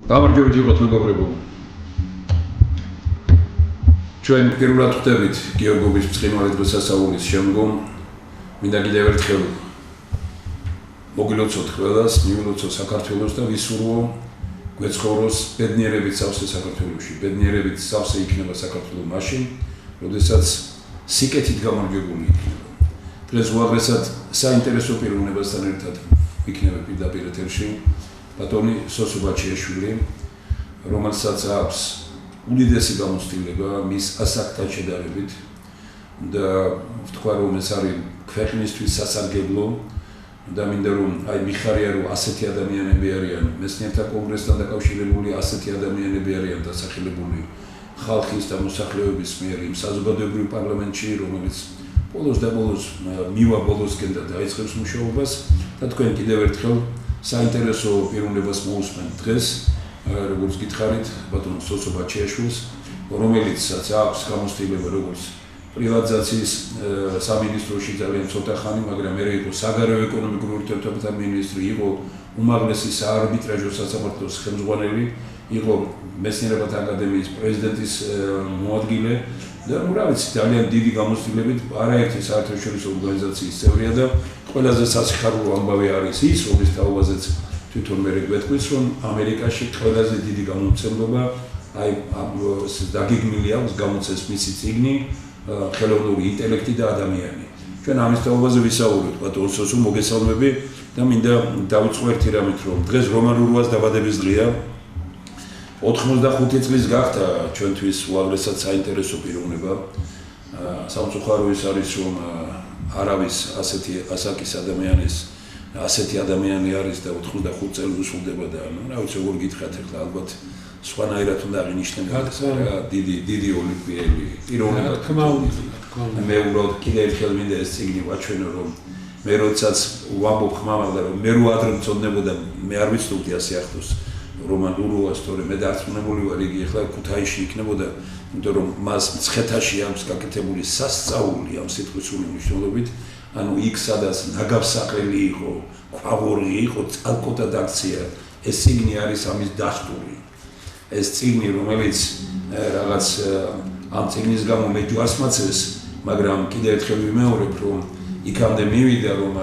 გამარჯვებით იყოთ მეგობრებო. ჩვენ პირველად ხვდებით გიორგობის ბრწყინვალე დღესასწაულის შემდგომ. მინდა კიდევ ერთხელ მოგილოცოთ ყველას, მივილოცოთ საქართველოს და ვისურვო გვეცხოვროს ბედნიერებით სავსე საქართველოში. ბედნიერებით სავსე იქნება საქართველო მაშინ, როდესაც სიკეთით გამარჯვებული იქნება. დღეს უაღრესად საინტერესო პიროვნებასთან ერთად იქნება პირდაპირ ეთერში ბატონი სოსო ბაჩიაშვილი, რომელსაც აქვს უდიდესი გამოცდილება მის ასაკთან შედარებით და ვთქვა რომ ეს არის ქვეყნისთვის სასარგებლო და მინდა რომ მიხარია რომ ასეთი ადამიანები არიან მეცნიერთა კონგრესთან დაკავშირებული, ასეთი ადამიანები არიან დასახელებული ხალხის და მოსახლეობის მიერ იმ საზოგადოებრივ პარლამენტში, რომელიც ბოლოს და ბოლოს მივა ბოლოსკენ და დაიწყებს მუშაობას და თქვენ კიდევ ერთხელ საინტერესო პიროვნებას მოусმენთ დღეს, როგორც გითხარით, ბატონ სოსო ბაჩიაშვილს, რომელიცაც აქვს გამოცდილება როგორც პრივატიზაციის სამინისტროში ძალიან ცოტა ხანი, მაგრამ მერე იყო საგარეო ეკონომიკურ ურთიერთობათა მინისტრი, იყო უმაღლესი საარბიტრაჟო სასამართლოს ხელმძღვანელი, იყო მეცნიერებათა აკადემიის პრეზიდენტის მოადგილე და რა ვიცი, ძალიან დიდი გამოცდილებით არაერთი საერთაშორისო ორგანიზაციის წევრია და ყველაზე სასიხარულო ამბავი არის ის, რომლის თაობაზეც თვითონ მე გვეთქვის, რომ ამერიკაში ყველაზე დიდი გამომცემლობა დაგეგმილი აქვს გამოცეს მისი წიგნი ხელოვნური ინტელექტი და ადამიანი. ჩვენ ამის თაობაზე ვისაუბრებთ, ბატონ სოსო, მოგესალმები და მინდა დავიწყო ერთი რამით, რომ დღეს რომან ურუას დაბადების დღეა. 85 წლის გახდა ჩვენთვის უაღრესად საინტერესო პიროვნება. სამწუხარო ის არის, რომ არავის ასეთი ასაკის ადამიანის ასეთი ადამიანი არის და 85 წელი უსულდება და რა ვიცი როგორ გითხრათ ახლა ალბათ სხვანაირად უნდა აღინიშნებოდეს რა დიდი ოლიმპიელი პიროვნება. მე უბრალოდ კიდევ ერთხელ მინდა ეს წიგნი ვაჩვენო, რომ მე როდესაც ვამბობ ხმამაღლა რომ მე რო ადრე მწოდნებოდა მე არ ვიცნობდი ასე ახლოს რომან ურუას, თორემ მე დარწმუნებული ვარ იგი ახლა ქუთაისში იქნებოდა, იმიტომ რომ მას მცხეთაში აქვს გაკეთებული სასწაული ამ სიტყვისული მნიშვნელობით, ანუ იქ სადაც ნაგავსაყრელი იყო, ქვაბორი იყო, წალკოთა დაქცია, ეს წიგნი არის ამის დასტური. ეს წიგნი, რომელიც რაღაც ამ წიგნის გამო მე ჯვარს მაცეს, მაგრამ კიდევ ერთხელ ვიმეორებ, რომ იქამდე მივიდა, რომ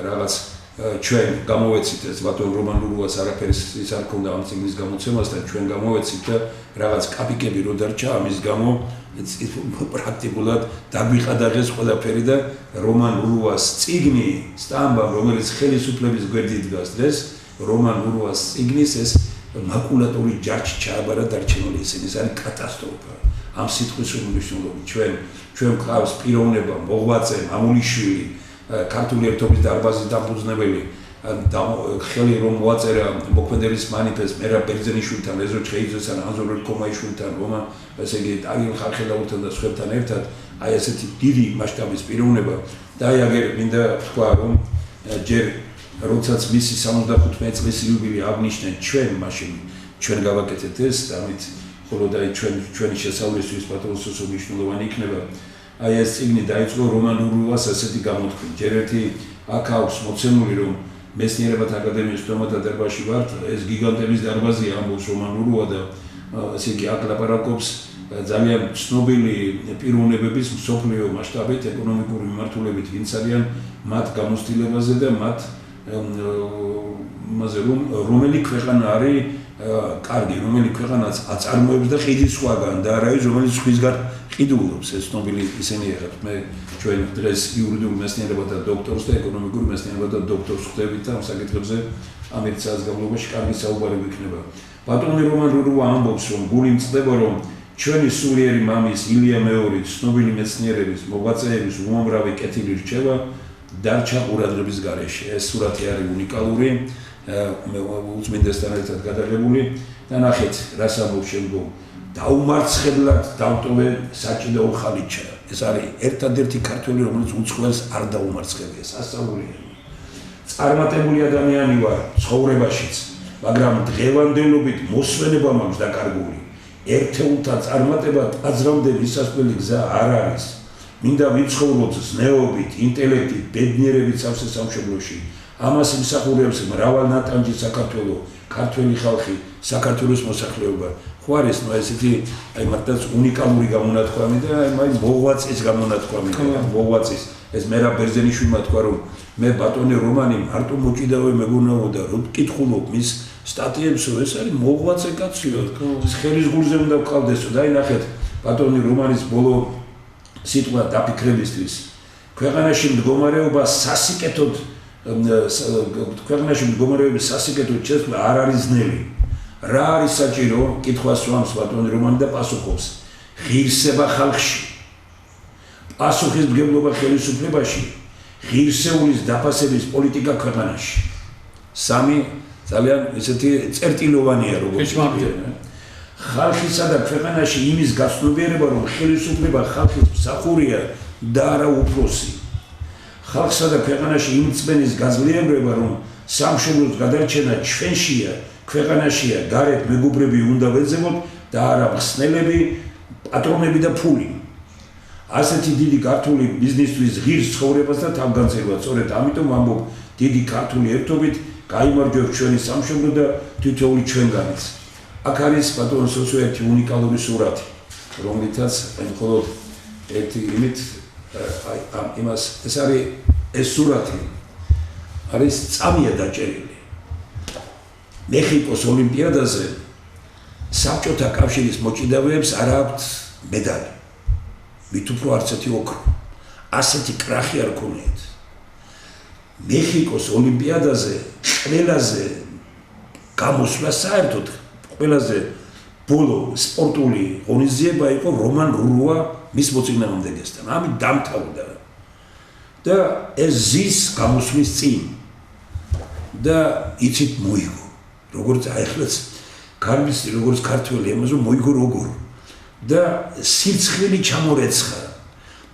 რაღაც ჩვენ გამოვეცით ეს ბატონ რომან ურუას არაფერს ის არ ქონდა ამ წიგნის გამოცემასთან, ჩვენ გამოვეცით და რაღაც კაპიკები რო დარჩა ამის გამო პრაქტიკულად დაგვიყადაღეს ყველაფერი და რომან ურუას წიგნი სტამბა, რომელიც ხელისუფლების გვერდით დგას დღეს, რომან ურუას წიგნის ეს მაკულატური ჯარჯი ჩააბარა დარჩენილი, ეს არის კატასტროფა. ამ სიტყვის მნიშვნელობით ჩვენ გვყავს პიროვნება, მოღვაწე, მამულიშვილი, ქართული ერთობის დარბაზის დამფუძნებელი, ხელი რომ მოაწერა მოქმედების მანიფესტს მერაბ ბერძენიშვილთან, ეზო ჩხეიძესთან, ანზორ ერქომაიშვილთან, რომან ესე იგი ტაგილ ხალხელაურთან და სხვებთან ერთად, აი ესეთი დიდი მასშტაბის პიროვნება და აი აგერ მინდა ვთქვა, რომ ჯერ როდესაც მისი 75 წლის იუბილე აღნიშნეთ ჩვენ მაშინ ჩვენ გავაკეთეთ ეს და ამით ხოლო და ჩვენი შესავლისთვის ბატონ სოსო მნიშვნელოვანი იქნება. აი ეს წიგნი დაიწყო რომან ურუას ასეთი გამოთქმით. ჯერ ერთი აქ აქვს მოცემული, რომ მეცნიერებათა აკადემიის სტუმართა დარბაზში ვართ, ეს გიგანტების დარბაზია ამბობს რომან ურუა და ესე იგი აქ ლაპარაკობს ძალიან ცნობილი პიროვნებების მსოფლიო მასშტაბით, ეკონომიკური მიმართულებით, ვინც არიან მათ გამოცდილებაზე და მათ იმაზე რომელი ქვეყანა არის კარგი, რომელი ქვეყანაც აწარმოებს და ხიდის სხვაგან და არა ის რომელიც სხვისგან ყიდულობს. ეს ცნობილი ისინი ახლა მე ჩვენ დღეს იურიდიულ მეცნიერებათა დოქტორს და ეკონომიკურ მეცნიერებათა დოქტორს ხვდებით და ამ საკითხებზე ამერიკის საზოგადოებაში კარგი საუბარი გვექნება. ბატონი რომან ურუა ამბობს, რომ გული მწყდება, რომ ჩვენი სულიერი მამის ილია მეორის ცნობილი მეცნიერების მოღვაწეების უამრავი კეთილი რჩევა დარჩა ყურადღების გარეშე. ეს სურათი არის უნიკალური, უწმინდესთან ერთად გადაღებული და ნახეთ, რას ამბობს შემდგომ. დაუმარცხებლად დავტოვე საჭიდაო ხალიჩა. ეს არის ერთადერთი ქართველი, რომელიც უცხოელს არ დაუმარცხებია. სასწაულია. წარმატებული ადამიანი ვარ ცხოვრებაშიც, მაგრამ დღევანდელობით მოსვენება მაქვს დაკარგული. ერთეულთა წარმატება ტაძრამდე მისასვლელი გზა არ არის. მინდა ვიცხოვროთ ზნეობით, ინტელექტით, ბედნიერებით სავსე სამშობლოში. ამას იმსახურებს მრავალ ნატანჯი საქართველოს, ქართველი ხალხი, საქართველოს მოსახლეობა. ხო არის ესეთი აი მართლაც უნიკალური გამონათქვამი და აი მოღვაწის გამონათქვამი და მოღვაწის ეს მერაბ ბერძენიშვილმა თქვა რომ მე ბატონი რომანი მარტო მოჭიდავე მეგონაო და რო ვკითხულობ მის სტატიებსო ეს არის მოღვაწე კაციო ეს ხელის გულზე უნდა ვყავდესო და აი ნახეთ ბატონი რომანის ბოლო სიტყვა დაფიქრებისთვის ქვეყანაში მდგომარეობა სასიკეთოდ ქვეყანაში მდგომარეობის სასიკეთოდ შესვლა არ არის ძნელი რა არის საჭირო კითხვას სვამს ბატონი რომანი და პასუხობს ღირსება ხალხში პასუხისმგებლობა ხელისუფლებაში ღირსეულის დაფასების პოლიტიკა ქვეყანაში სამი ძალიან ესეთი წერტილოვანია როგორც ხალხისა და ქვეყანაში იმის გაცნობიერება რომ ხელისუფლება ხალხის მსახურია და არა უფროსი ხალხსა და ქვეყანაში იმ წმენის გაძლიერება რომ სამშობლოს გადარჩენა ჩვენშია ქვეყანაშია გარეთ მეგობრები უნდა ვეძებოთ და არა მხსნელები პატრონები და ფული ასეთი დიდი ქართული ბიზნესთვის ღირს ცხოვრებას და თავგანწირვას სწორედ ამიტომ ვამბობ დიდი ქართული ერთობით გაიმარჯვებს ჩვენი სამშობლო და თითოეული ჩვენგანიც აქ არის ბატონ სოსო ერთი უნიკალური სურათი რომლითაც მხოლოდ ერთი იმით აი იმას ეს არის ეს სურათი არის წამია დაჭერილი მეხიკოს ოლიმპიადაზე საბჭოთა კავშირის მოჭიდავეებს არ აქვთ მედალი მით უფრო არც ერთი ოქრო ასეთი კრახი არ ქონიათ მეხიკოს ოლიმპიადაზე ყველაზე გამოსვლა საერთოდ ყველაზე ბოლო სპორტული ღონისძიება იყო რომან რურუა მის მოწინააღმდეგესთან ამით დამთავრდა და ეს ზის გამოსვლის წინ და იცით მოიგო როგორც აიხლაც კარბის როგორც ქართველი ამაზე მოიგო როგორ და სიცხლილი ჩამორეცხა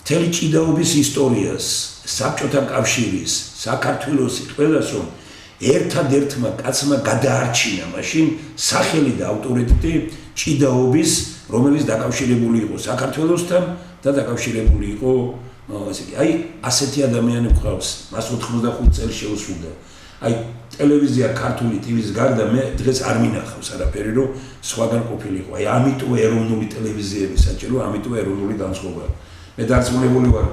მთელი ჭიდაობის ისტორიას საბჭოთა კავშირის საქართველოს ყველას რომ ერთადერთმა კაცმა გადაარჩინა მაშინ სახელი და ავტორიტეტი ჭიდაობის რომელიც დაკავშირებული იყო საქართველოსთან და დაკავშირებული იყო ასე კი აი ასეთი ადამიანი გვყავს მას 85 წელი შეუსრულდა აი ტელევიზია ქართული ტივის გარდა მე დღეს არ მინახავს არაფერი რომ სხვაგან ყოფილიყო აი ამიტომ ეროვნული ტელევიზიები საჭირო ამიტომ ეროვნული განწყობა მე დარწმუნებული ვარ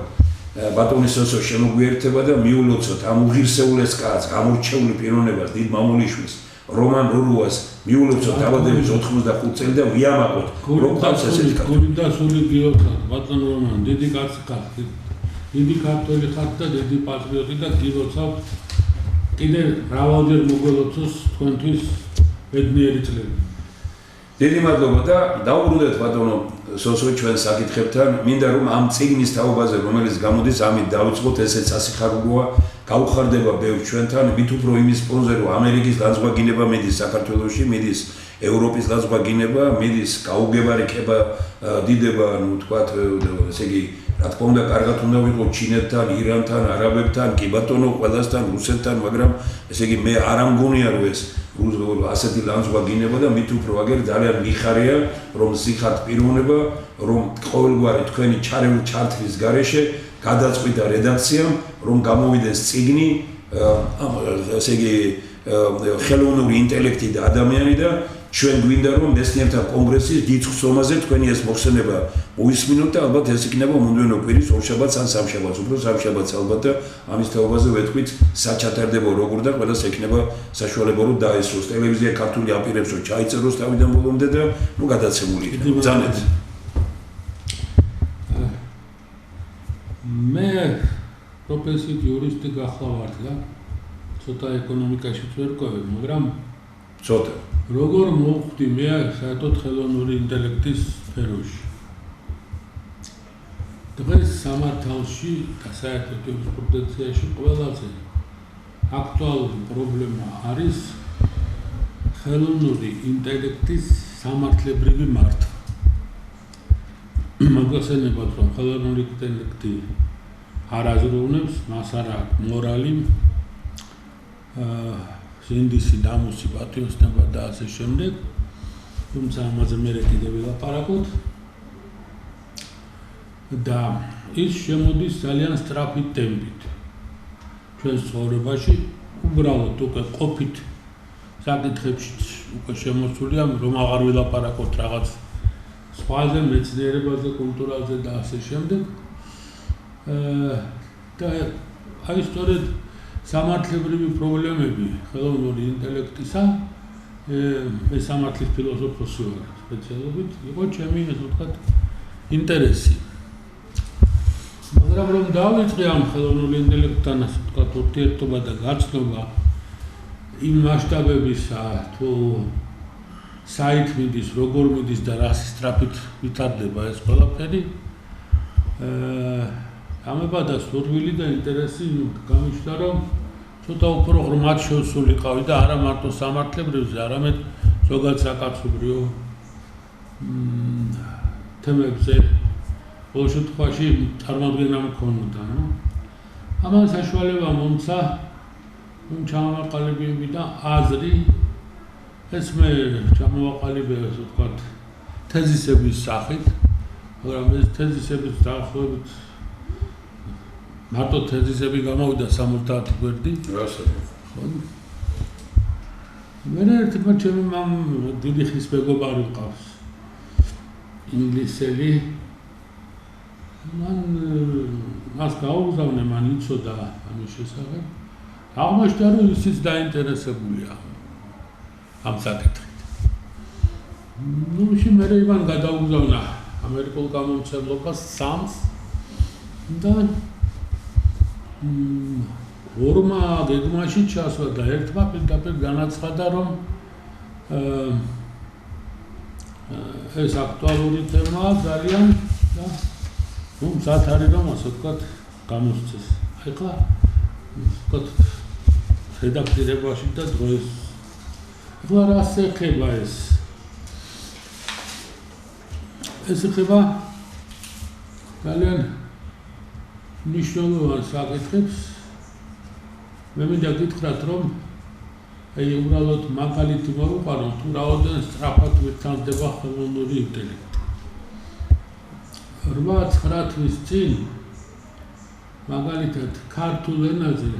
ბატონი სოსო შემოგვიერთება და მიულოცოთ ამ უღირსეულეს კაცს გამორჩეული პიროვნებას დიდ მამულიშვილს რომან რურუას მიულოცოთ დაბადების 85 წელი და ვიამაყოთ რომ ხალხს ესეთი გული და სული გილოცავთ ბატონ რომან დიდი კაცი ხართ დიდი ქართველი ხართ და დიდი პატრიოტი და გილოცავთ კიდე მრავალჯერ მოგველოცოს თქვენთვის ბედნიერი წლები დიდი მადლობა და დაუბრუნდეთ ბატონო სოსო ჩვენ საკითხებთან მინდა რომ ამ წიგნის თაობაზე რომელიც გამოდის ამით დავიწყოთ ესეც სასიხარულოა გაუხარდება ბევრ ჩვენთან მით უფრო იმის ფონზე რომ ამერიკის ლანძღვაგინება მიდის საქართველოში მიდის ევროპის ლანძღვაგინება მიდის გაუგებარიკება დიდება ნუ თქვათ ესე იგი რა თქმა უნდა კარგად უნდა ვიყო ჩინეთთან ირანთან არაბებთან კი ბატონო ყველასთან რუსეთთან მაგრამ ესე იგი მე არ ამგონია რომ ეს ასეთი ლანძღვაგინება და მით უფრო აგერ ძალიან მიხარია რომ სიხართ პიროვნება რომ ყოველგვარი თქვენი ჩართვის გარეშე გადაწყვიტა რედაქციამ რომ გამოვიდეს წიგნი ესე იგი ხელოვნური ინტელექტი და ადამიანი და ჩვენ გვინდა რომ მეცნიერთა კონგრესის დიდ ხსომაზე თქვენი ეს მოხსენება მოისმინოთ და ალბათ ეს იქნება მომდევნო კვირის ორშაბათს ან სამშაბათს უფრო სამშაბათს ალბათ და ამის თაობაზე ვეთქვით საჩატარდებო როგორ და ყველას ექნება საშუალება რომ დაესროს ტელევიზია ქართული აპირებს რომ ჩაიწეროს თავიდან ბოლომდე და ნუ გადაცემული იქნება ბრძანეთ მე პროფესიით იურისტი გახლავართ და ცოტა ეკონომიკაშიც ვერ ყვევი მაგრამ ცოტა როგორ მოვხვდი მე საერთოდ ხელოვნური ინტელექტის სფეროში დღეს სამართალში და საერთოდ იურისპრუდენციაში ყველაზე აქტუალური პრობლემა არის ხელოვნური ინტელექტის სამართლებრივი მართვა მოგხსენებათ რომ ხელოვნური ინტელექტი არ აზროვნებს მას არ აქვს მორალი ინდისი დამუსი პატიოსნება და ასე შემდეგ თუმცა ამაზე მე კიდევ ვილაპარაკოთ და ის შემოდის ძალიან სწრაფი ტემპით ჩვენს ცხოვრებაში უბრალოდ უკვე ყოფით საკითხებში უკვე შემოსულია, რომ აღარ ვილაპარაკოთ რაღაც სხვაზე, მეცნიერებაზე, კულტურაზე და ასე შემდეგ. და აი სწორედ სამართლებრივი პრობლემები ხელოვნური ინტელექტისა, მე სამართლის ფილოსოფოსი ვარ სპეციალობით, იყო ჩემი, ასე ვთქვათ, ინტერესი. მაგრამ რომ დავიწყე ამ ხელოვნური ინტელექტთან, ასე ვთქვათ, ურთიერთობა და გაცნობა იმ მასშტაბებისა, თუ საით მიდის, როგორ მიდის და რა სწრაფით ვითარდება ეს ყველაფერი, ამებადა სურვილი და ინტერესი გამიშვა, რომ ცოტა უფრო ღრმად შევსულიყავი და არა მარტო სამართლებრივზე, არამედ ზოგადად საკაცობრიო თემებზე ყოველ შემთხვევაში წარმოდგენა მქონოდა. ამან საშუალება მომცა ჩამოვაყალიბებდი და აზრი ეს მე ჩამოვაყალიბე, ასე ვთქვათ, თეზისების სახით, მაგრამ ეს თეზისების დაახლოებით მარტო თეზისები გამოვიდა 70 გვერდი. ხო. მე ერთმა ჩემი დიდი ხის მეგობარი მყავს. ინგლისელი. მას გაუგზავნე, მან იცოდა ამის შესახებ. აღმოჩნდა, რომ ისიც დაინტერესებულია ამ საკითხით. ისე მე იმან გადაუგზავნა ამერიკულ გამომცემლობას SAMS და ორმა გეგმაში ჩასვა და ერთმა პირდაპირ განაცხადა, რომ ეს აქტუალური თემაა ძალიან და მზად არის, რომ ასე ვთქვათ, გამოსცეს. ახლა ვთქვათ, რედაქტირებაში და დროის. ახლა რას ეხება ეს? ეს ეხება ძალიან მნიშვნელოვან საკითხებს. მე მინდა გითხრათ, რომ აი უბრალოდ მაგალითი მოვუყარო, თუ რაოდენ სწრაფად ვითარდება ხელოვნური ინტელექტი. 8-9 თვის წინ მაგალითად ქართულ ენაზე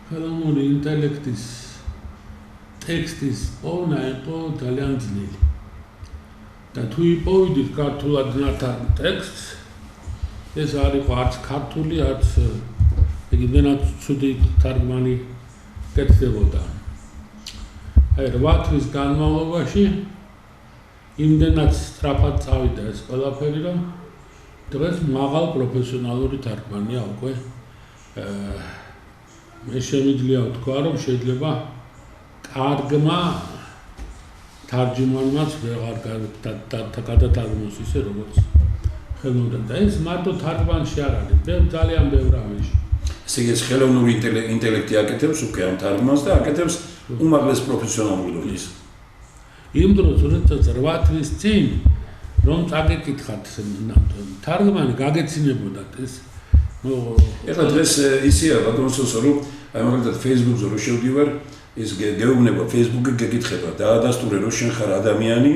ხელოვნური ინტელექტის ტექსტის პოვნა იყო ძალიან ძნელი. და თუ იპოვიდით ქართულად ნათარ ტექსტს, ეს არ იყო არც ქართული, არც იმდენად ცუდი თარგმანი კეთდებოდა. აი 8 თვის განმავლობაში იმდენად სწრაფად წავიდა ეს ყველაფერი, რომ დღეს მაღალ პროფესიონალური თარგმანია უკვე. მე შემიძლია ვთქვა, რომ შეიძლება კარგმა თარჯიმანმაც ვეღარ გადათარგმნოს ისე, როგორც ხელოვნურად. და ეს მარტო თარგმანში არ არის, ძალიან ბევრ ამაში. ესე იგი, ხელოვნური ინტელექტი აკეთებს უკვე ამ თარგმანს და აკეთებს უმაღლეს პროფესიონალურ დონეზე. იმ დროს, როდესაც 8 თვის წინ რომ წაგეკითხათ თარგმანი გაგეცინებოდათ ეს. ეხლა დღეს ისეა ბატონსო, რომ აი მაგალითად Facebook-ზე რო შევდივარ, ის გეუბნება Facebook-ი გეკითხება, დაადასტურე რომ შენ ხარ ადამიანი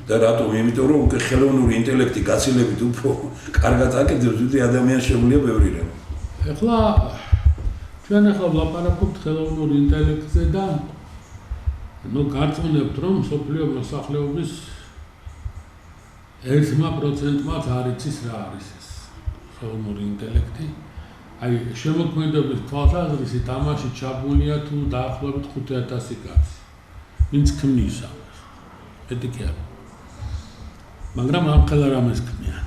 და რატომ? იმიტომ რომ უკვე ხელოვნური ინტელექტი გაცილებით უფრო კარგად აკეთებს, ვიდრე ადამიანს შეუძლია ბევრი რამ. ეხლა ჩვენ ვლაპარაკობთ ხელოვნური ინტელექტზე და გარწმუნებთ, რომ მსოფლიო მოსახლეობის 1%-მაც არ იცის რა არის ეს ხელოვნური ინტელექტი. აი შემოქმედების თვალსაზრისით ამაში ჩაბმულია თუ დაახლოებით 5000 კაცი, ვინც ქმნის ამას. მეტი კი არა. მაგრამ ამხელა რამეს ქმნიან.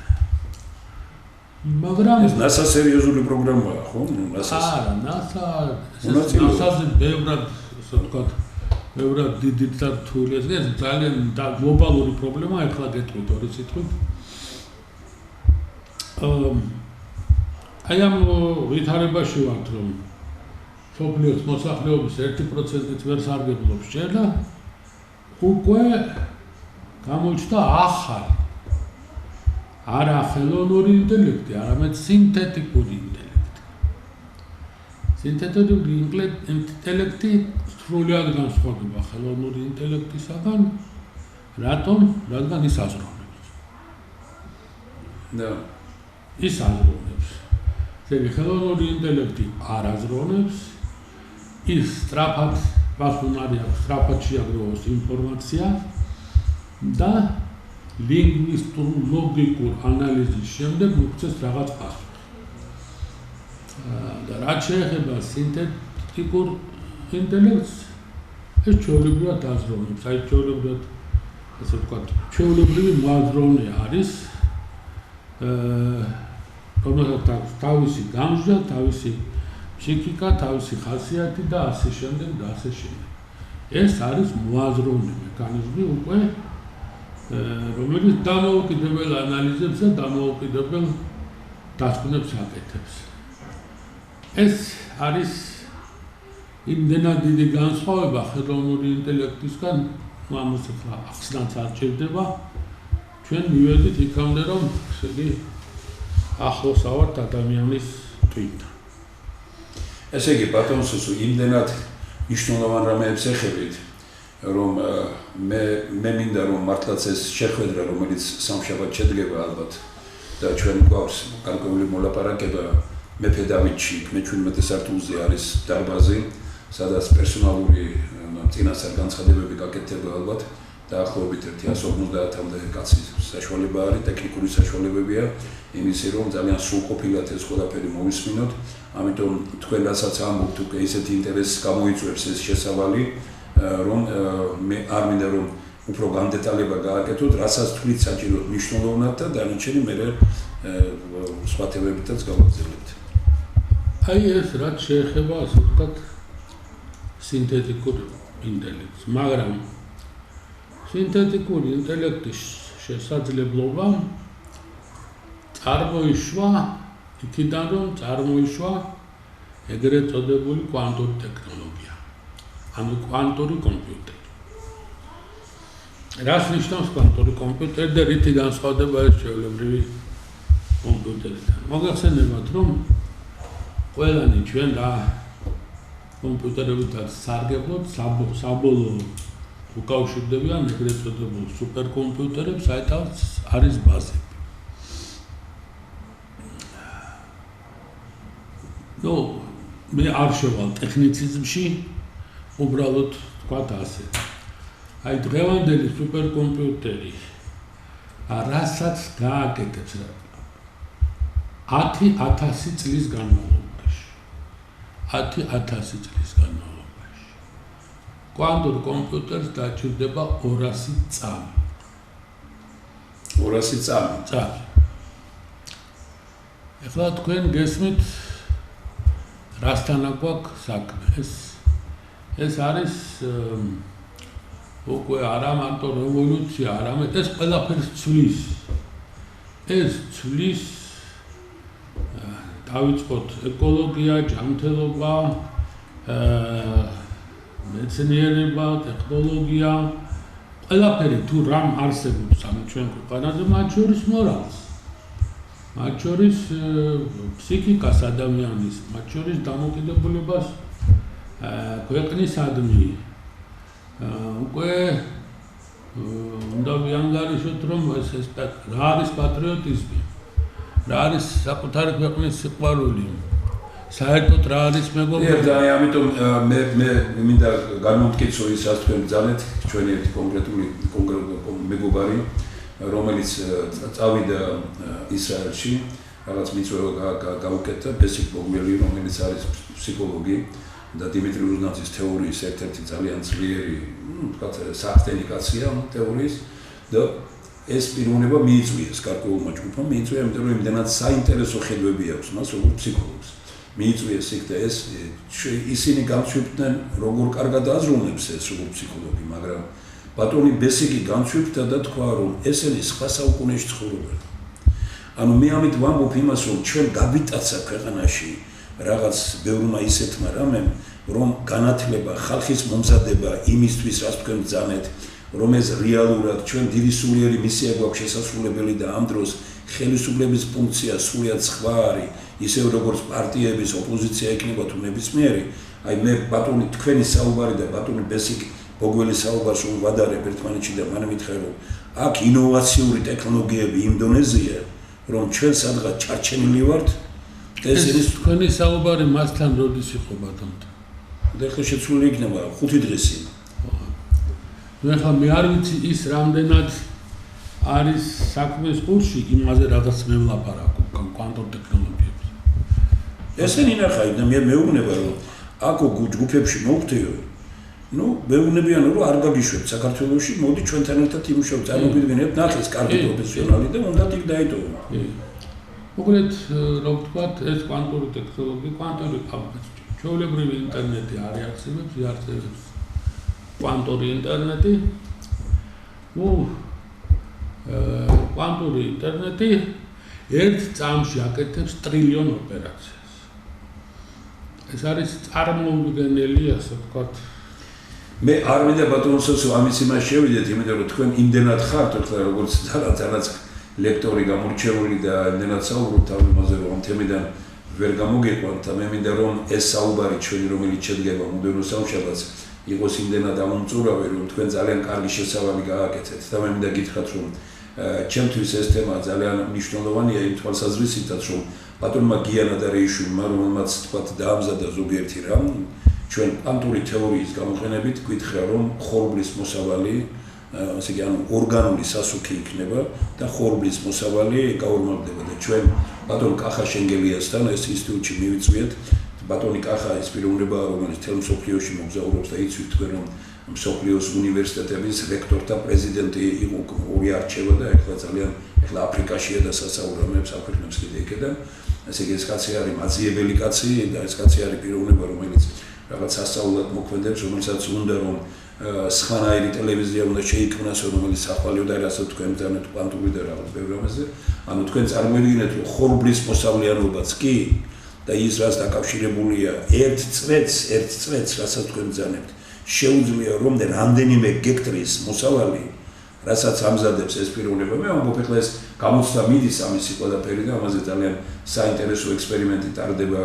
მაგრამ ეს NASA სერიოზული პროგრამაა, ხო? არა, NASA-ზე ბევრად, ასე ვთქვათ, ბევრად დიდი და რთული ეს ძალიან გლობალური პრობლემაა, ეხლა გეტყვით ორი სიტყვით. აი ამ ვითარებაში ვართ, რომ მსოფლიოს მოსახლეობის 1%-იც ვერ სარგებლობს ჯერ და უკვე გამოჩნდა ახალი არა ხელოვნური ინტელექტი, არამედ სინთეტიკური ინტელექტი. სინთეტიკური ინტელექტი სრულად განსხვავდება ხელოვნური ინტელექტისაგან, რატომ? რადგან ის აზროვნებს. და ის აზროვნებს. ესე იგი, ხელოვნური ინტელექტი არ აზროვნებს, ის სწრაფად პასუხარი აქვს, სწრაფად შეაგროვოს ინფორმაცია და ლინგვისტურ-ლოგიკურ ანალიზის შემდეგ მოგცეს რაღაც პასუხი. და რაც შეეხება სინთეტიკურ ინტელექტს, ეს ჩვეულებრივად აზროვნებს, აი ჩვეულებრივად ასე ვთქვათ, ჩვეულებრივი მოაზროვნე არის, რომელსაც აქვს თავისი გამჟღა, თავისი ფსიქიკა, თავისი ხასიათი და ასე შემდეგ და ასე შემდეგ. ეს არის მოაზროვნე მექანიზმი უკვე, რომელიც დამოუკიდებელ ანალიზებს და დამოუკიდებელ დასკვნებს აკეთებს. ეს არის იმდენად დიდი განსხვავება ხელოვნური ინტელექტისგან, ამას ახსნაც არ ჭირდება. ჩვენ მივედით იქამდე, რომ ესე იგი ახლოს ავართ ადამიანის ტვინთან. ესე იგი, ბატონ სუსუ, იმდენად მნიშვნელოვან რამეებს ეხებით, რომ მე მინდა რომ მართლაც ეს შეხვედრა, რომელიც სამშაბათ შედგება ალბათ და ჩვენ გვაქვს გარკვეული მოლაპარაკება მეფე დავითში, მე-17 სართულზე არის დარბაზი, სადაც პერსონალური წინასწარ განცხადებები გაკეთდება ალბათ. დაახლოებით 150-მდე კაცის საშუალება არის, ტექნიკური საშუალებებია, იმისი რომ ძალიან სრულყოფილად ეს ყველაფერი მოვისმინოთ. ამიტომ თქვენ რასაც ამბობთ, უკვე ისეთი ინტერესს გამოიწვევს ეს შესავალი, რომ მე არ მინდა რომ უფრო გამდეტალება გააკეთოთ, რასაც თვლით საჭიროდ მნიშვნელოვნად და დანარჩენი მე სხვა თემებითაც გავაგრძელებთ. აი ეს რაც შეეხება ასე ვთქვათ სინთეტიკურ ინტელექტს, მაგრამ სინთეტიკური ინტელექტის შესაძლებლობა წარმოიშვა იქიდან, რომ წარმოიშვა ეგრეთ წოდებული კვანტური ტექნოლოგია, ანუ კვანტური კომპიუტერი. რას ნიშნავს კვანტური კომპიუტერი და რითი განსხვავდება ეს ჩვეულებრივი კომპიუტერიდან? მოგახსენებათ, რომ ყველანი ჩვენ რა კომპიუტერებთან სარგებლობთ, საბოლოო უკავშირდებიან ეგრეთ წოდებულ სუპერკომპიუტერებს, საერთოდ არის ბაზები. მე არ შევალ ტექნიციზმში, უბრალოდ ვთქვათ ასე. აი დღევანდელი სუპერკომპიუტერი რასაც გააკეთებს 10,000 წლის განმავლობაში. 10,000 წლის განმავლობაში. კვანტურ კომპიუტერს დაჭირდება 200 წამი. 200 წამი. ეხლა თქვენ გესმით რასთან აქვს საქმე? ეს არის უკვე არა მარტო რევოლუცია, არამედ ეს ყველაფერს ცვლის. ეს ცვლის დავიწყოთ ეკოლოგია, ჯანმრთელობა, მეცნიერება, ტექნოლოგია, ყველაფერი თუ რამ არსებობს ამ ჩვენ ქვეყანაზე, მათ შორის მორალს, მათ შორის ფსიქიკას ადამიანის, მათ შორის დამოკიდებულებას ქვეყნისადმი. უკვე უნდა ვიანგარიშოთ, რომ ეს რა არის პატრიოტიზმი, რა არის საკუთარი ქვეყნის სიყვარული, საერთოდ რა არის მეგობრობა. ამიტომ მე მინდა განმტკიცო ის, რაც თქვენ ბრძანეთ, ჩვენი ერთი კონკრეტული მეგობარი, რომელიც წავიდა ისრაელში, რაღაც მიწვევა გაუკეთა, ბესიკ ბოგმელი, რომელიც არის ფსიქოლოგი და დიმიტრი უზნაძის თეორიის ერთ-ერთი ძალიან ძლიერი, ვთქვათ, საფრთხენი კაცია თეორიის და ეს პიროვნება მიიწვიეს გარკვეულმა ჯგუფმა, მიიწვია, იმიტომ რომ იმდენად საინტერესო ხედვები აქვს მას როგორც ფსიქოლოგს. მიიწვიეს იქ და ეს ისინი გამშვებდნენ, როგორ კარგად აზროვნებს ეს როგორც ფსიქოლოგი, მაგრამ ბატონი ბესიკი გამშვებდა და თქვა, რომ ესენი სხვა საუკუნეში ცხოვრობენ. ანუ მე ამით ვამბობ იმას, რომ ჩვენ გავიტაცა ქვეყანაში რაღაც ბევრმა ისეთმა რამემ, რომ განათლება, ხალხის მომზადება იმისთვის, რაც თქვენ ბრძანეთ, რომ ეს რეალურად ჩვენ დიდი სულიერი მისია გვაქვს შესასრულებელი და ამ დროს ხელისუფლების ფუნქცია სრულიად სხვა არის, ისევ როგორც პარტიების ოპოზიცია იქნება თუ ნებისმიერი. აი მე ბატონი თქვენი საუბარი და ბატონი ბესიკი ბოგველის საუბარს რომ ვადარებ ერთმანეთში და მან მითხრა რომ აქ ინოვაციური ტექნოლოგიები იმ დონეზეა, რომ ჩვენ სადღაც ჩარჩენილი ვართ. ეს თქვენი საუბარი მასთან როდის იყო ბატონო? და ხე შეცვლილი იქნება 5 დღესი. ნუ ახლა მე არ ვიცი ის რამდენად არის საქმის კურსი იმაზე რაღაც მე ვლაპარაკ კვანტურ ტექნოლოგიებზე. ესენი ნახავთ და მე მეუბნება რომ აკო ჯგუფებში მოვხდიო. ნუ მეუბნებიან რომ არ გაგიშვებთ საქართველოში, მოდი ჩვენთან ერთად იმუშაოთ, წარმოგიდგენთ ნახეს კარგი პროფესიონალი და უნდა იქ დაიტოვო. მოკლედ რომ ვთქვათ ეს კვანტური ტექნოლოგია, კვანტური ჩვეულებრივი ინტერნეტი არ იარსებებს, იარსებებს კვანტური ინტერნეტი. ნუ კვანტური ინტერნეტი ერთ წამში აკეთებს ტრილიონ ოპერაციას. ეს არის წარმოუდგენელი, ასე ვთქვათ. მე არ მინდა ბატონოსოს ამის იმას შევიდეთ, იმიტომ რომ თქვენ იმდენად ხართ, ახლა როგორც ძალაც ლექტორი გამორჩეული და იმდენად საუბრობთ ამაზე, რომ ამ თემიდან ვერ გამოგიყვანთ და მე მინდა რომ ეს საუბარი ჩვენი რომელიც შედგება მუდმივ სამშაბათს იყოს იმდენად ამომწურავი, რომ თქვენ ძალიან კარგი შესავალი გააკეთეთ და მე მინდა გითხრათ, რომ ჩემთვის ეს თემა ძალიან მნიშვნელოვანია იმ თვალსაზრისითაც, რომ ბატონმა გიანა და რეიშვილმა, რომელმაც თქვათ დაამზადა ზოგიერთი რამ, ჩვენ კვანტური თეორიის გამოყენებით გითხრა, რომ ხორბლის მოსავალი, ასე იგი, ანუ ორგანული სასუქი იქნება და ხორბლის მოსავალი გაორმაგდება და ჩვენ ბატონ კახა შენგელიასთან ეს ინსტიტუტში მივიწვიეთ. ბატონი კახა ის პიროვნებაა, რომელიც თელ მსოფლიოში მოგზაურობს და იცით თქვენ, რომ მსოფლიოს უნივერსიტეტების რექტორთა პრეზიდენტი იყო ორი არჩევა და ახლა აფრიკაშია და სასაუბრებს აფრიკნებს კიდე იქიდან. ესე იგი ეს კაცი არის მაძიებელი კაცი და ეს კაცი არის პიროვნება, რომელიც რაღაც სასწაულად მოქმედებს, რომელსაც უნდა რომ სხვანაირი ტელევიზია უნდა შეიქმნას, რომელიც ახვალიო და რასაც თქვენ ბრძანეთ კვანტური და რაღაც ბევრ რამეზე. ანუ თქვენ წარმოიდგინეთ, რომ ხორბლის მოსავლიანობაც კი და ის რაც დაკავშირებულია ერთ წვეთს, რასაც თქვენ ბრძანებთ, შეუძლია რომ რამდენიმე გექტრის მოსავალი, რასაც ამზადებს ეს პიროვნება. მე ამბობ ახლა ეს გამოცდა მიდის ამისი ყველაფერი და ამაზე ძალიან საინტერესო ექსპერიმენტი ტარდება